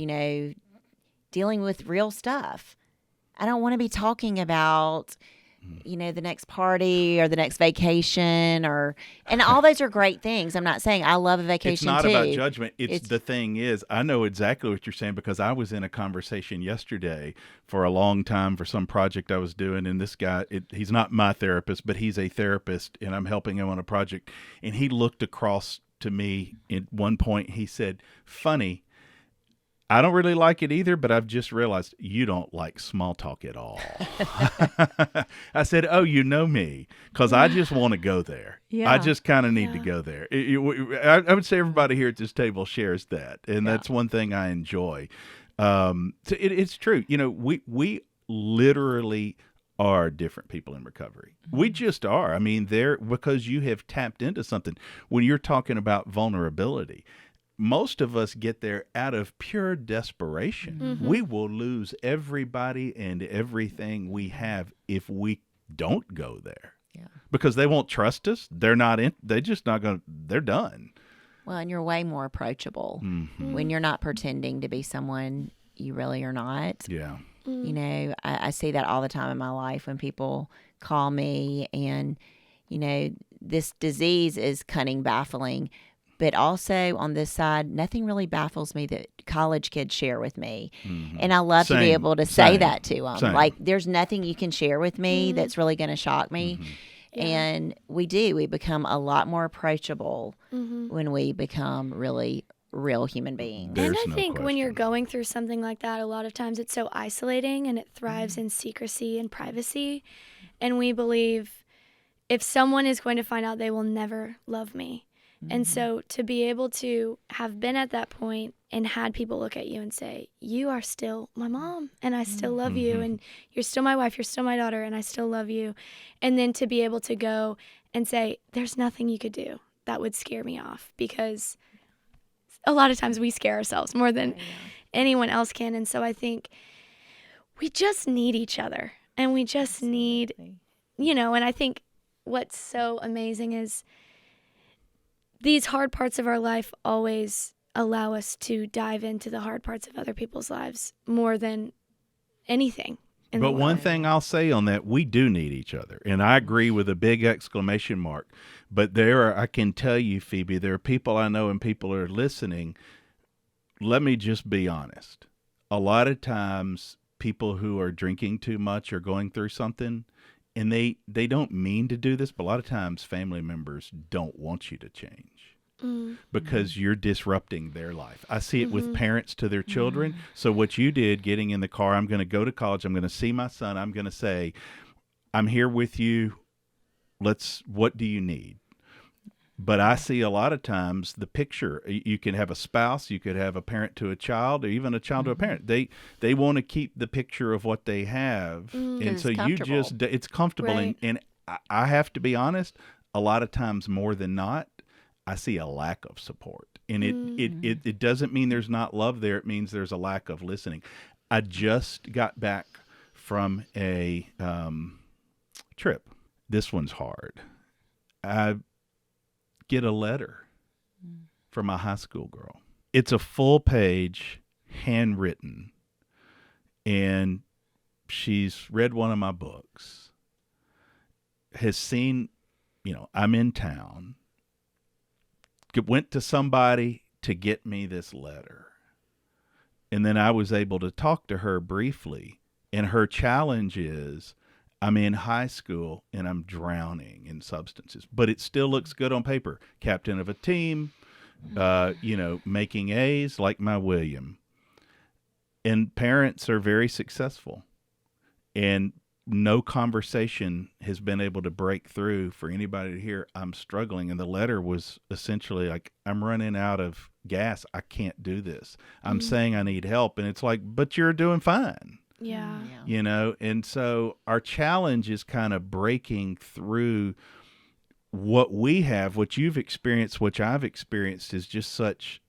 dealing with real stuff. I don't want to be talking about the next party or the next vacation and all those are great things. I'm not saying I love a vacation It's not too. about judgment. It's the thing is, I know exactly what you're saying because I was in a conversation yesterday for a long time for some project I was doing. And this guy, he's not my therapist, but he's a therapist and I'm helping him on a project. And he looked across to me at one point. He said, funny, I don't really like it either, but I've just realized you don't like small talk at all. I said, oh, you know me, because I just want to go there. Yeah. I just kind of need to go there. I would say everybody here at this table shares that, and that's one thing I enjoy. So it's true. We literally are different people in recovery. We just are. I mean, because you have tapped into something. When you're talking about vulnerability, most of us get there out of pure desperation. We will lose everybody and everything we have if we don't go there. Yeah. Because they won't trust us. They're just not going to, they're done. Well, and you're way more approachable when you're not pretending to be someone you really are not. Yeah. I see that all the time in my life when people call me and, this disease is cunning, baffling. But also on this side, nothing really baffles me that college kids share with me. And I love to be able to say that to them. Like, there's nothing you can share with me that's really going to shock me. And we become a lot more approachable when we become really real human beings. And I think when you're going through something like that, a lot of times it's so isolating and it thrives in secrecy and privacy. And we believe if someone is going to find out, they will never love me. And so to be able to have been at that point and had people look at you and say, you are still my mom and I still love you and you're still my wife, you're still my daughter and I still love you. And then to be able to go and say, there's nothing you could do that would scare me off, because a lot of times we scare ourselves more than anyone else can. And so I think we just need each other and we just need, and I think what's so amazing is these hard parts of our life always allow us to dive into the hard parts of other people's lives more than anything. But one thing I'll say on that, we do need each other. And I agree with a big exclamation mark. But I can tell you, Phoebe, there are people I know and people are listening. Let me just be honest. A lot of times people who are drinking too much or going through something, and they don't mean to do this, but a lot of times family members don't want you to change because you're disrupting their life. I see it with parents to their children. So what you did, getting in the car, I'm going to go to college, I'm going to see my son, I'm going to say, I'm here with you. What do you need? But I see a lot of times the picture, you can have a spouse, you could have a parent to a child, or even a child to a parent. They want to keep the picture of what they have. And so it's comfortable. Right. And I have to be honest, a lot of times more than not, I see a lack of support. And it doesn't mean there's not love there. It means there's a lack of listening. I just got back from a trip. This one's hard. I get a letter from a high school girl. It's a full page, handwritten, and she's read one of my books, has seen, I'm in town, went to somebody to get me this letter. And then I was able to talk to her briefly, and her challenge is, I'm in high school and I'm drowning in substances, but it still looks good on paper. Captain of a team, making A's like my William. And parents are very successful. And no conversation has been able to break through for anybody to hear, I'm struggling. And the letter was essentially like, I'm running out of gas. I can't do this. I'm saying I need help. And it's like, but you're doing fine. Yeah. And so our challenge is kind of breaking through what we have, what you've experienced, which I've experienced, is just such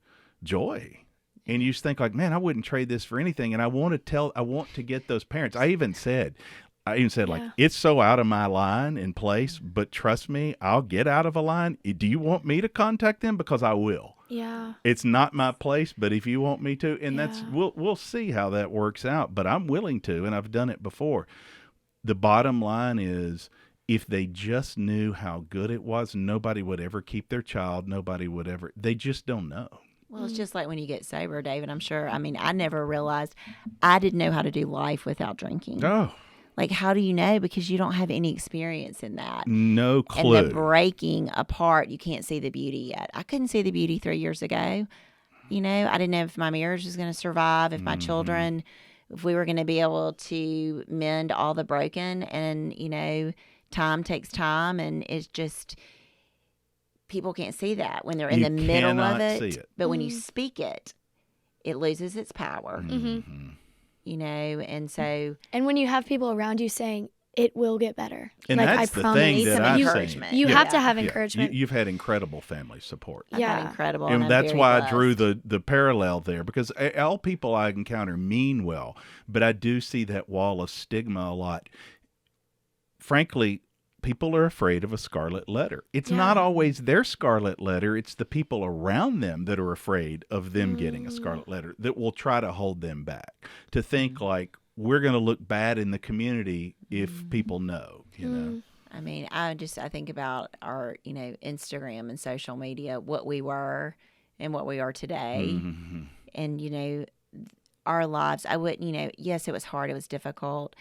joy. And you just think like, man, I wouldn't trade this for anything. And I want to get those parents. I even said like, it's so out of my line and place, but trust me, I'll get out of a line. Do you want me to contact them? Because I will. Yeah. It's not my place, but if you want me to, and we'll see how that works out, but I'm willing to, and I've done it before. the bottom line is, if they just knew how good it was, nobody would ever keep their child. Nobody would ever. They just don't know. Well, it's just like when you get sober, David. I'm sure. I mean, I never realized I didn't know how to do life without drinking. Oh, Like, how do you know? Because you don't have any experience in that. no clue. And the breaking apart, you can't see the beauty yet. I couldn't see the beauty 3 years ago. You know, I didn't know if my marriage was going to survive, if my children, if we were going to be able to mend all the broken. And, you know, time takes time, and it's just, people can't see that when they're in You the middle of cannot it. see it. But when you speak it, it loses its power. You know, and so And when you have people around you saying, it will get better. And like, that's I the promise. thing that I've encouragement. seen. You Yeah. have to have Yeah. encouragement. You've had incredible family support. I've Yeah. had incredible. And I'm that's very why blessed. I drew the parallel there, because all people I encounter mean well, but I do see that wall of stigma a lot. Frankly, people are afraid of a scarlet letter. It's not always their scarlet letter. It's the people around them that are afraid of them getting a scarlet letter that will try to hold them back, to think like, we're going to look bad in the community if people know, you know. I mean, I think about our, you know, Instagram and social media, what we were and what we are today. And, you know, our lives, I wouldn't, you know, yes, it was hard. It was difficult.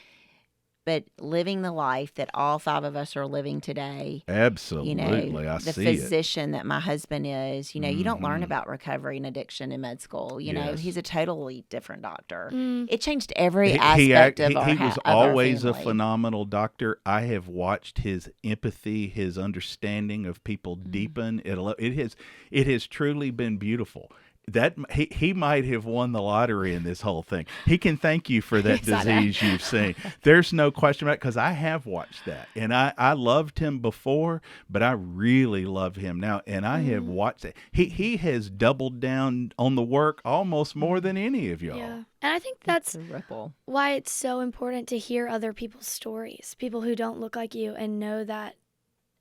But living the life that all 5 of us are living today. Absolutely. You know, I the see it. physician that my husband is, you know, you don't learn about recovery and addiction in med school. You know, Yes. he's a totally different doctor. It changed every aspect of our He was of our always a family. phenomenal doctor. I have watched his empathy, his understanding of people deepen. It has truly been beautiful. That he might have won the lottery in this whole thing. He can thank you for that disease you've seen. There's no question about it, because I have watched that, and I loved him before, but I really love him now, and I have watched it. He has doubled down on the work almost more than any of y'all. Yeah. And I think that's It's a ripple. why it's so important to hear other people's stories, people who don't look like you, and know that,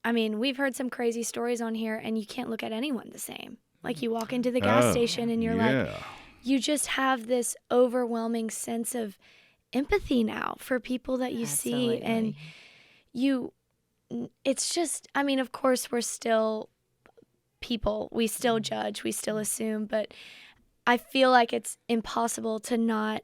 I mean, we've heard some crazy stories on here, and you can't look at anyone the same. Like, you walk into the gas station and you're like, you just have this overwhelming sense of empathy now for people that you see. And it's just, I mean, of course, we're still people. We still judge, we still assume, but I feel like it's impossible to not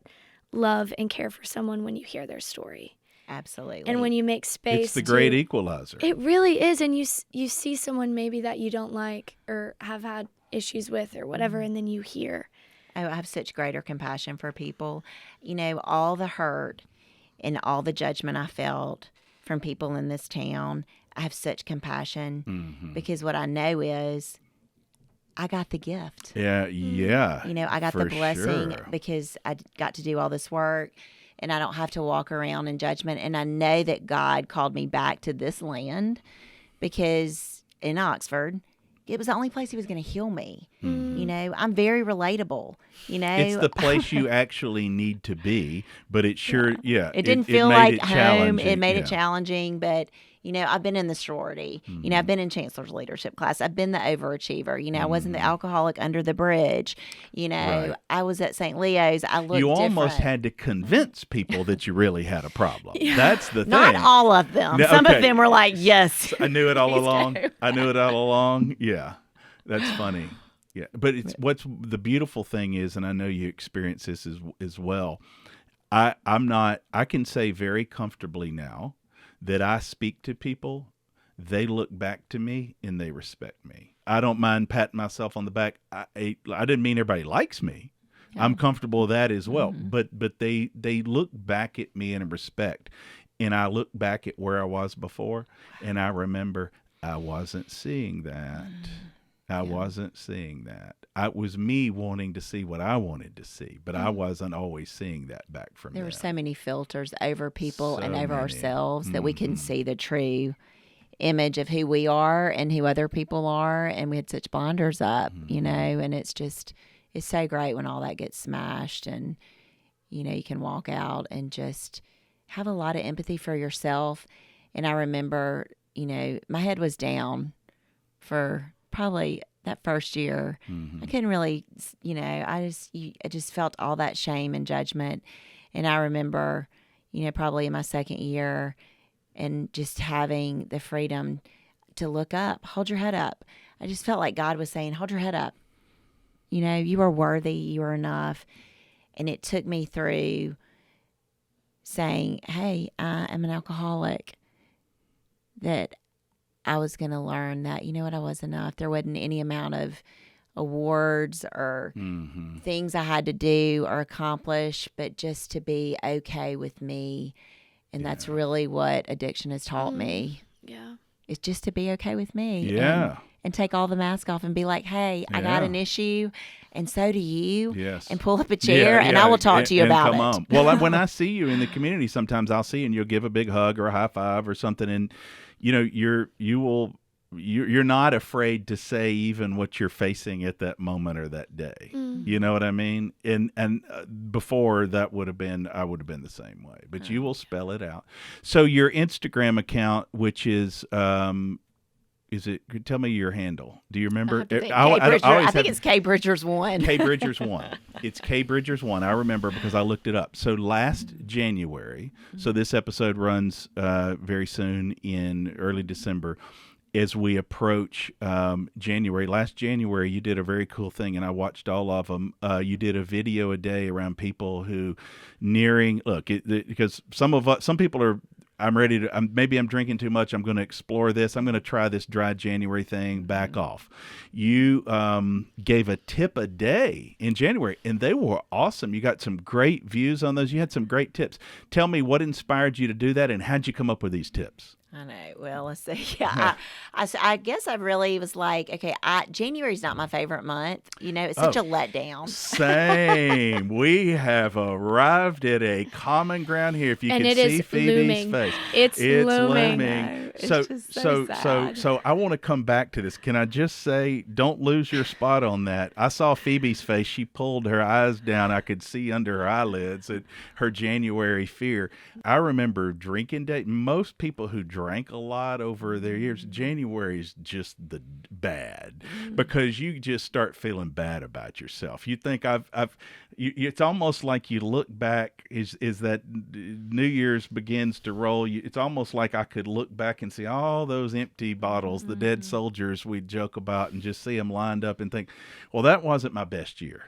love and care for someone when you hear their story. Absolutely. And when you make space. It's the great equalizer. It really is. And you see someone maybe that you don't like or have had issues with or whatever, and then you hear. I have such greater compassion for people. You know, all the hurt and all the judgment I felt from people in this town, I have such compassion because what I know is I got the gift. Yeah. You know, I got the for blessing sure. because I got to do all this work, and I don't have to walk around in judgment. And I know that God called me back to this land, because in Oxford, it was the only place he was going to heal me. You know, I'm very relatable. You know, It's the place you actually need to be, but it sure, it didn't feel made like it home. challenging. It made Yeah. it challenging, but you know, I've been in the sorority. You know, I've been in Chancellor's leadership class. I've been the overachiever. You know, I wasn't the alcoholic under the bridge. You know, Right. I was at St. Leo's. I looked You almost different. had to convince people that you really had a problem. That's the thing. Not all of them. No, Some okay. of them were like, yes. I knew it all Please along. go. I knew it all along. Yeah, that's funny. Yeah, but it's what's the beautiful thing is, and I know you experience this as well. I can say very comfortably now that I speak to people, they look back to me and they respect me. I don't mind patting myself on the back. I didn't mean everybody likes me. Yeah. I'm comfortable with that as well. But they look back at me in respect, and I look back at where I was before, and I remember I wasn't seeing that. I wasn't seeing that. It was me wanting to see what I wanted to see, but I wasn't always seeing that back from There them. were so many filters over people So and over many. ourselves that we couldn't see the true image of who we are and who other people are. And we had such blinders up, you know, and it's so great when all that gets smashed and, you know, you can walk out and just have a lot of empathy for yourself. And I remember, you know, my head was down for probably that first year. I couldn't really, you know, I just felt all that shame and judgment. And I remember, probably in my second year, and just having the freedom to look up, hold your head up. I just felt like God was saying, hold your head up. You are worthy, you are enough. And it took me through saying, hey, I am an alcoholic, that I was going to learn that, I was enough. There wasn't any amount of awards or things I had to do or accomplish, but just to be okay with me. And that's really what addiction has taught me. Yeah. It's just to be okay with me. Yeah. And take all the mask off and be like, hey, I got an issue, and so do you. Yes. And pull up a chair, and I will talk to you about come it. On. Well, when I see you in the community, sometimes I'll see you and you'll give a big hug or a high five or something, and you're not afraid to say even what you're facing at that moment or that day. You know what I mean? And before that I would have been the same way. But you will spell it out. So your Instagram account, which is tell me your handle. Do you remember? I think it's K Bridgers 1. K Bridgers 1. It's K Bridgers 1. I remember because I looked it up. So last January, so this episode runs very soon in early December, as we approach January. Last January, you did a very cool thing, and I watched all of them. You did a video a day around people who because some people are, maybe I'm drinking too much. I'm going to explore this. I'm going to try this dry January thing, back off. You gave a tip a day in January, and they were awesome. You got some great views on those. You had some great tips. Tell me what inspired you to do that, and how'd you come up with these tips? I know. Well, let's see. Yeah, I guess I really was like, okay, January's not my favorite month. It's such a letdown. Same. We have arrived at a common ground here. If you can see Phoebe's looming. face, it's looming. It's just so sad. So I want to come back to this. Can I just say, don't lose your spot on that. I saw Phoebe's face. She pulled her eyes down. I could see under her eyelids at her January fear. I remember drinking day. Most people who drank a lot over their years, January is just the bad, because you just start feeling bad about yourself. You think it's almost like you look back is that New Year's begins to roll. It's almost like I could look back and see all those empty bottles, the dead soldiers we joke about, and just see them lined up and think, well, that wasn't my best year,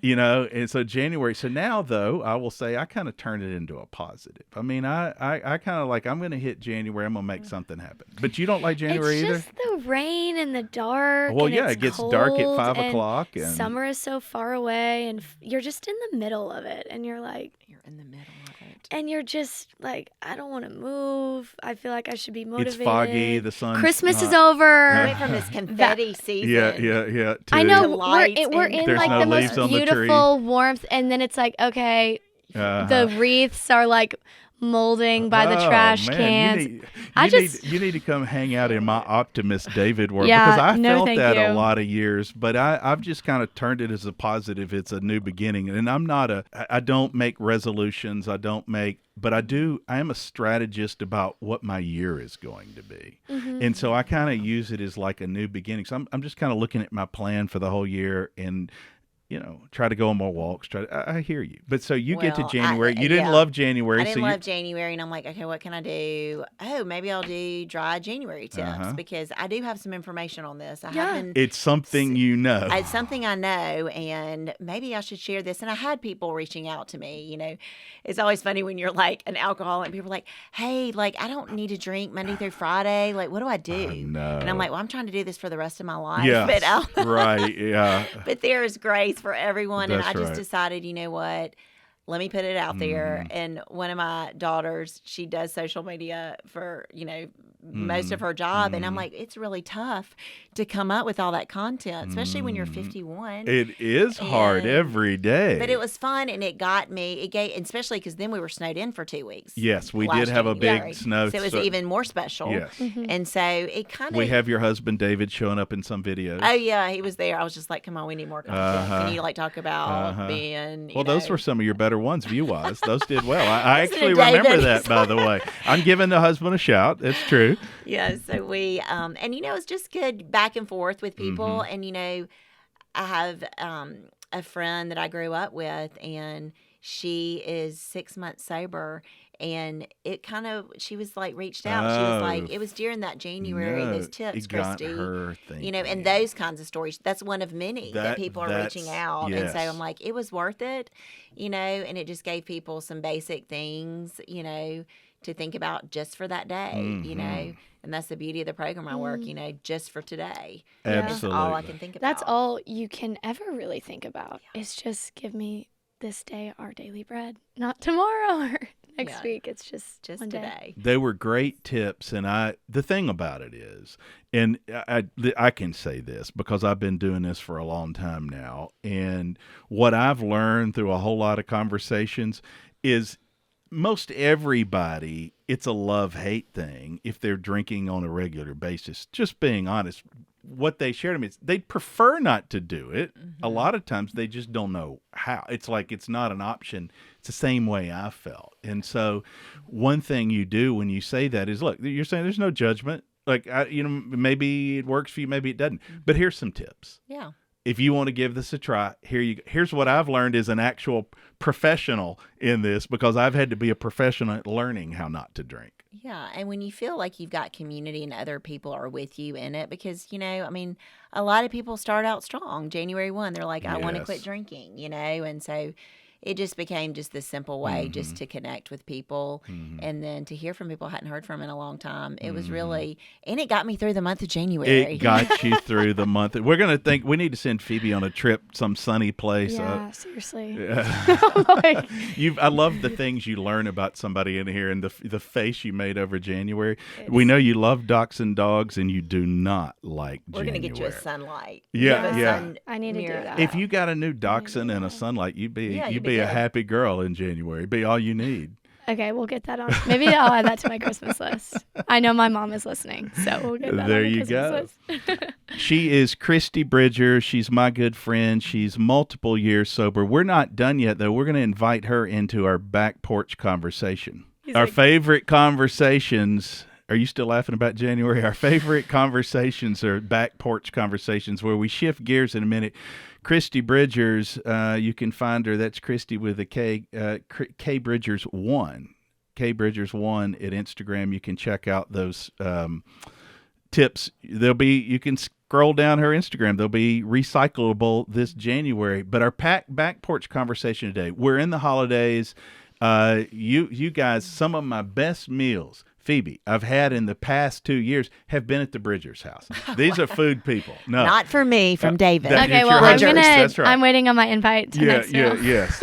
And so January. So now, though, I will say I kind of turned it into a positive. I mean, I kind of like, I'm going to hit January. I'm going to make something happen. But you don't like January either? It's just the rain and the dark. Well, and yeah, it's it gets cold, dark at 5 and o'clock. And summer is so far away, and you're just in the middle of it. And you're like... You're in the middle of it. And you're just like, I don't want to move. I feel like I should be motivated. It's foggy. The sun. Christmas is over. Away from this confetti season. Yeah. I know. Lights We're in There's like no the leaves most on the tree. beautiful warmth. And then it's like, okay, the wreaths are like molding by the trash cans. You need to come hang out in my optimist David world, Yeah, because I felt thank that you. a lot of years, but I've just kind of turned it as a positive. It's a new beginning, and I don't make resolutions. But I am a strategist about what my year is going to be. And so I kind of use it as like a new beginning. So I'm just kind of looking at my plan for the whole year and, try to go on more walks. I hear you. But so you get to January. You didn't love January. I didn't love January, and I'm like, okay, what can I do? Oh, maybe I'll do dry January tips, because I do have some information on this. It's something It's something I know, and maybe I should share this. And I had people reaching out to me. It's always funny when you're like an alcoholic, and people are like, hey, like, I don't need to drink Monday through Friday. Like, what do I do? No. And I'm like, well, I'm trying to do this for the rest of my life. Yes, but right, yeah. But there is grace for everyone. That's and I just right. decided, you know what? Let me put it out there. And one of my daughters, she does social media for, most of her job. And I'm like, it's really tough to come up with all that content, especially when you're 51. It is hard every day. But it was fun, and it got me, especially because then we were snowed in for 2 weeks. Yes, we did have a big snow. So it was even more special. Yes. And so it kind of... We have your husband, David, showing up in some videos. Oh, yeah, he was there. I was just like, come on, we need more content. Can you, talk about being... Well, those were some of your better ones, view-wise. Those did well. I actually remember that, by the way. I'm giving the husband a shout. It's true. Yeah, so we... and, it's just good back and forth with people. And, I have a friend that I grew up with, and she is 6 months sober. And it kind of, she was like, reached out. She was like, it was during that January, those tips, it got Kristy. her thinking. You know, and those kinds of stories, that's one of many that people are reaching out. Yes. And so I'm like, it was worth it, you know, and it just gave people some basic things, you know, to think about just for that day, you know. And that's the beauty of the program I work, you know, just for today. Absolutely. That's all I can think about. That's all you can ever really think about. It's just give me this day our daily bread, not tomorrow or next week. It's just one today. They were great tips, and the thing about it is, and I can say this because I've been doing this for a long time now, and what I've learned through a whole lot of conversations is most everybody, it's a love-hate thing if they're drinking on a regular basis. Just being honest, what they shared to me is they'd prefer not to do it. A lot of times they just don't know how. It's like it's not an option. It's the same way I felt. And so one thing you do when you say that is, look, you're saying there's no judgment. Like, maybe it works for you, maybe it doesn't. But here's some tips. Yeah. If you want to give this a try, here's what I've learned as an actual professional in this, because I've had to be a professional at learning how not to drink. Yeah, and when you feel like you've got community and other people are with you in it, because, you know, I mean, a lot of people start out strong. January 1, they're like, I want to quit drinking, you know, and so it just became just this simple way just to connect with people and then to hear from people I hadn't heard from in a long time. It was really, and it got me through the month of January. It got you through the month. We're going to think we need to send Phoebe on a trip, some sunny place. Yeah, seriously. I love the things you learn about somebody in here and the face you made over January. We know you love dachshund dogs and you do not like We're January. going to get you a sunlight. Yeah. I need to do that. If you got a new dachshund and a sunlight, you'd be a happy girl in January. It'd be all you need. Okay, we'll get that on. Maybe I'll add that to my Christmas list. I know my mom is listening, so we'll get that there on the you Christmas go. list. She is Kristy Bridgers. She's my good friend. She's multiple years sober. We're not done yet, though. We're going to invite her into our back porch conversation. Our favorite conversations. Are you still laughing about January? Our favorite conversations are back porch conversations where we shift gears in a minute. Kristy Bridgers, you can find her. That's Kristy with a K, K Bridgers 1. K Bridgers 1 at Instagram. You can check out those tips. You can scroll down her Instagram. They'll be recyclable this January. But our back porch conversation today, we're in the holidays. You guys, some of my best meals, Phoebe, I've had in the past 2 years have been at the Bridgers house. These are food people. No, not for me, from David. Okay, well, I'm waiting on my invite to next meal. Yes.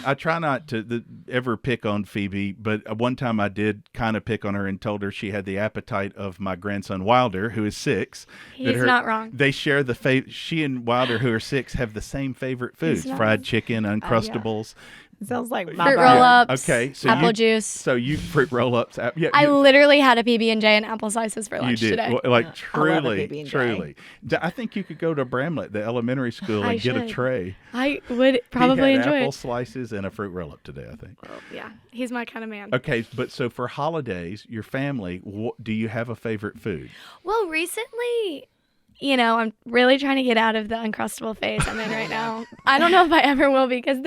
I try not to ever pick on Phoebe, but one time I did kind of pick on her and told her she had the appetite of my grandson Wilder, who is 6. He's not wrong. They share she and Wilder, who are 6, have the same favorite foods: fried chicken, Uncrustables. Sounds like my fruit roll-ups. Okay, so apple juice. So you fruit roll-ups. Yeah, I literally had a PB&J and apple slices for lunch today. Well, like truly. I think you could go to Bramlett, the elementary school, and get a tray. I would probably enjoy apple it. Slices and a fruit roll-up today, I think. Well, yeah, he's my kind of man. Okay, but so for holidays, your family, do you have a favorite food? Well, recently, I'm really trying to get out of the Uncrustable phase I'm in right now. I don't know if I ever will, because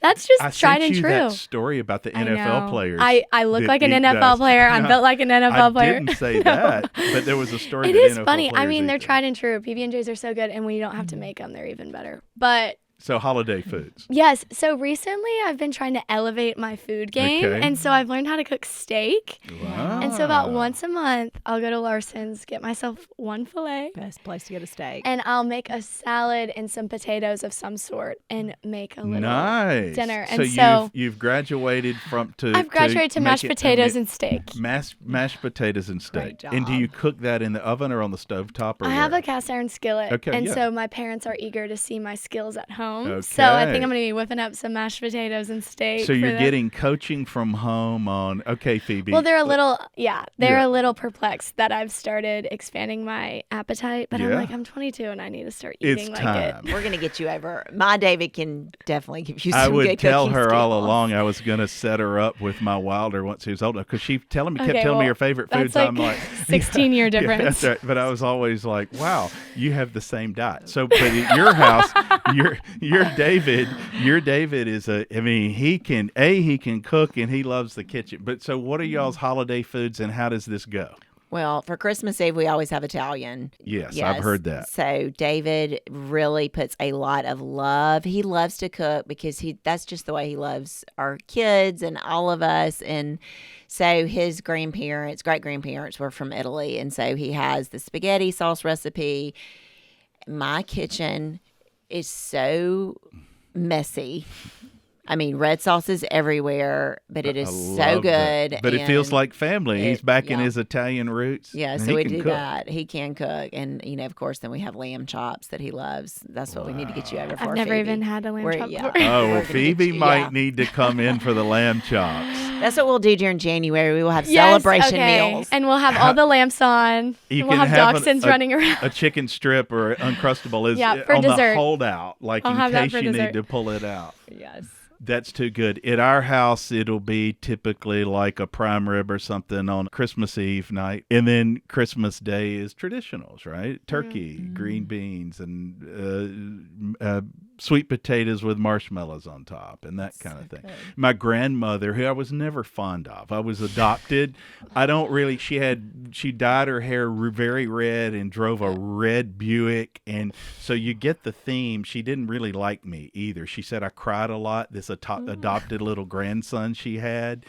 that's just tried and true. I sent you that story about the NFL players. I look like an NFL player. I'm built like an NFL player. I didn't say that, but there was a story. It is funny. I mean, they're tried and true. PB&Js are so good, and when you don't have to make them, they're even better. But so holiday foods. Yes. So recently I've been trying to elevate my food game. Okay. And so I've learned how to cook steak. Wow. And so about once a month, I'll go to Larson's, get myself one filet. Best place to get a steak. And I'll make a salad and some potatoes of some sort and make a little dinner. And so you've graduated I've graduated to mashed potatoes and steak. Mashed potatoes and steak. Great job. And do you cook that in the oven or on the stovetop? I have a cast iron skillet. Okay, and so my parents are eager to see my skills at home. Okay. So I think I'm going to be whipping up some mashed potatoes and steak. So you're getting coaching from home on, okay, Phoebe. Well, they're a little perplexed that I've started expanding my appetite, but I'm like, I'm 22 and I need to start eating it's like time. it. We're going to get you over. My David can definitely give you some good I would tell her skills. all along I was going to set her up with my Wilder once he was old enough, because she kept telling me her favorite foods. That's I'm like 16-year difference. Yeah, that's right. But I was always like, wow, you have the same diet. So, but at your house, Your David is he can cook and he loves the kitchen. But so what are y'all's holiday foods and how does this go? Well, for Christmas Eve, we always have Italian. Yes, I've heard that. So David really puts a lot of love. He loves to cook because that's just the way he loves our kids and all of us. And so his great-grandparents were from Italy. And so he has the spaghetti sauce recipe. My kitchen is so messy. I mean, red sauce is everywhere, but it is so good. That. But it feels like family. He's back in his Italian roots. Yeah, so we do that. He can cook. And, of course, then we have lamb chops that he loves. That's what we need to get you over for, I've never Phoebe. even had a lamb chop before. Oh, well, Phoebe might need to come in for the lamb chops. That's what we'll do during January. We will have celebration meals. And we'll have all the lamps on. We'll have dachshunds running around. A chicken strip or Uncrustable is for on dessert. The holdout, like in case you need to pull it out. Yes. That's too good. At our house, it'll be typically like a prime rib or something on Christmas Eve night. And then Christmas Day is traditionals, right? Turkey, green beans, and sweet potatoes with marshmallows on top and that kind of thing. Good. My grandmother, who I was never fond of, I was adopted. She dyed her hair very red and drove a red Buick. And so you get the theme. She didn't really like me either. She said I cried a lot. This adopted little grandson she had.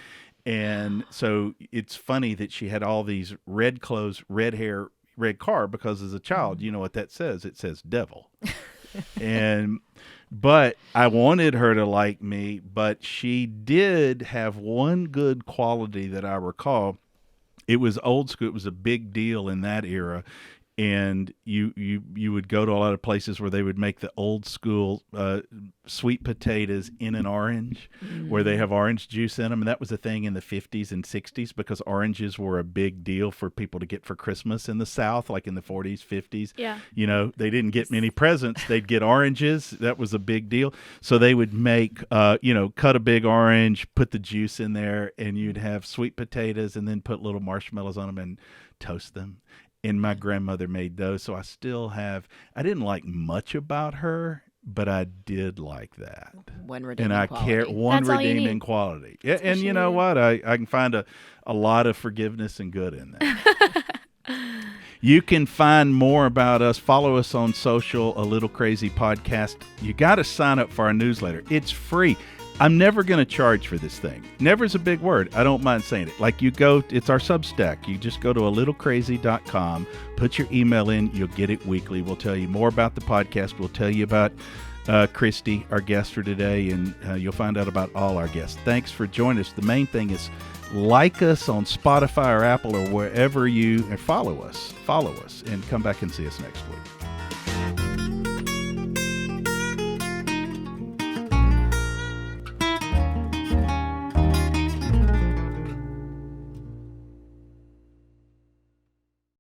And so it's funny that she had all these red clothes, red hair, red car, because as a child, you know what that says? It says devil. But I wanted her to like me, but she did have one good quality that I recall. It was old school. It was a big deal in that era. And you would go to a lot of places where they would make the old school sweet potatoes in an orange, where they have orange juice in them. And that was a thing in the 50s and 60s because oranges were a big deal for people to get for Christmas in the South, like in the 40s, 50s. Yeah. They didn't get many presents. They'd get oranges. That was a big deal. So they would make, cut a big orange, put the juice in there, and you'd have sweet potatoes and then put little marshmallows on them and toast them. And my grandmother made those, so I didn't like much about her, but I did like that. One redeeming quality. One redeeming quality. Yeah, and you know what? I can find a lot of forgiveness and good in that. You can find more about us. Follow us on social, A Little Crazy Podcast. You got to sign up for our newsletter. It's free. I'm never going to charge for this thing. Never is a big word. I don't mind saying it. Like it's our Substack. You just go to alittlecrazy.com, put your email in, you'll get it weekly. We'll tell you more about the podcast. We'll tell you about Kristy, our guest for today, and you'll find out about all our guests. Thanks for joining us. The main thing is like us on Spotify or Apple or wherever and follow us, and come back and see us next week.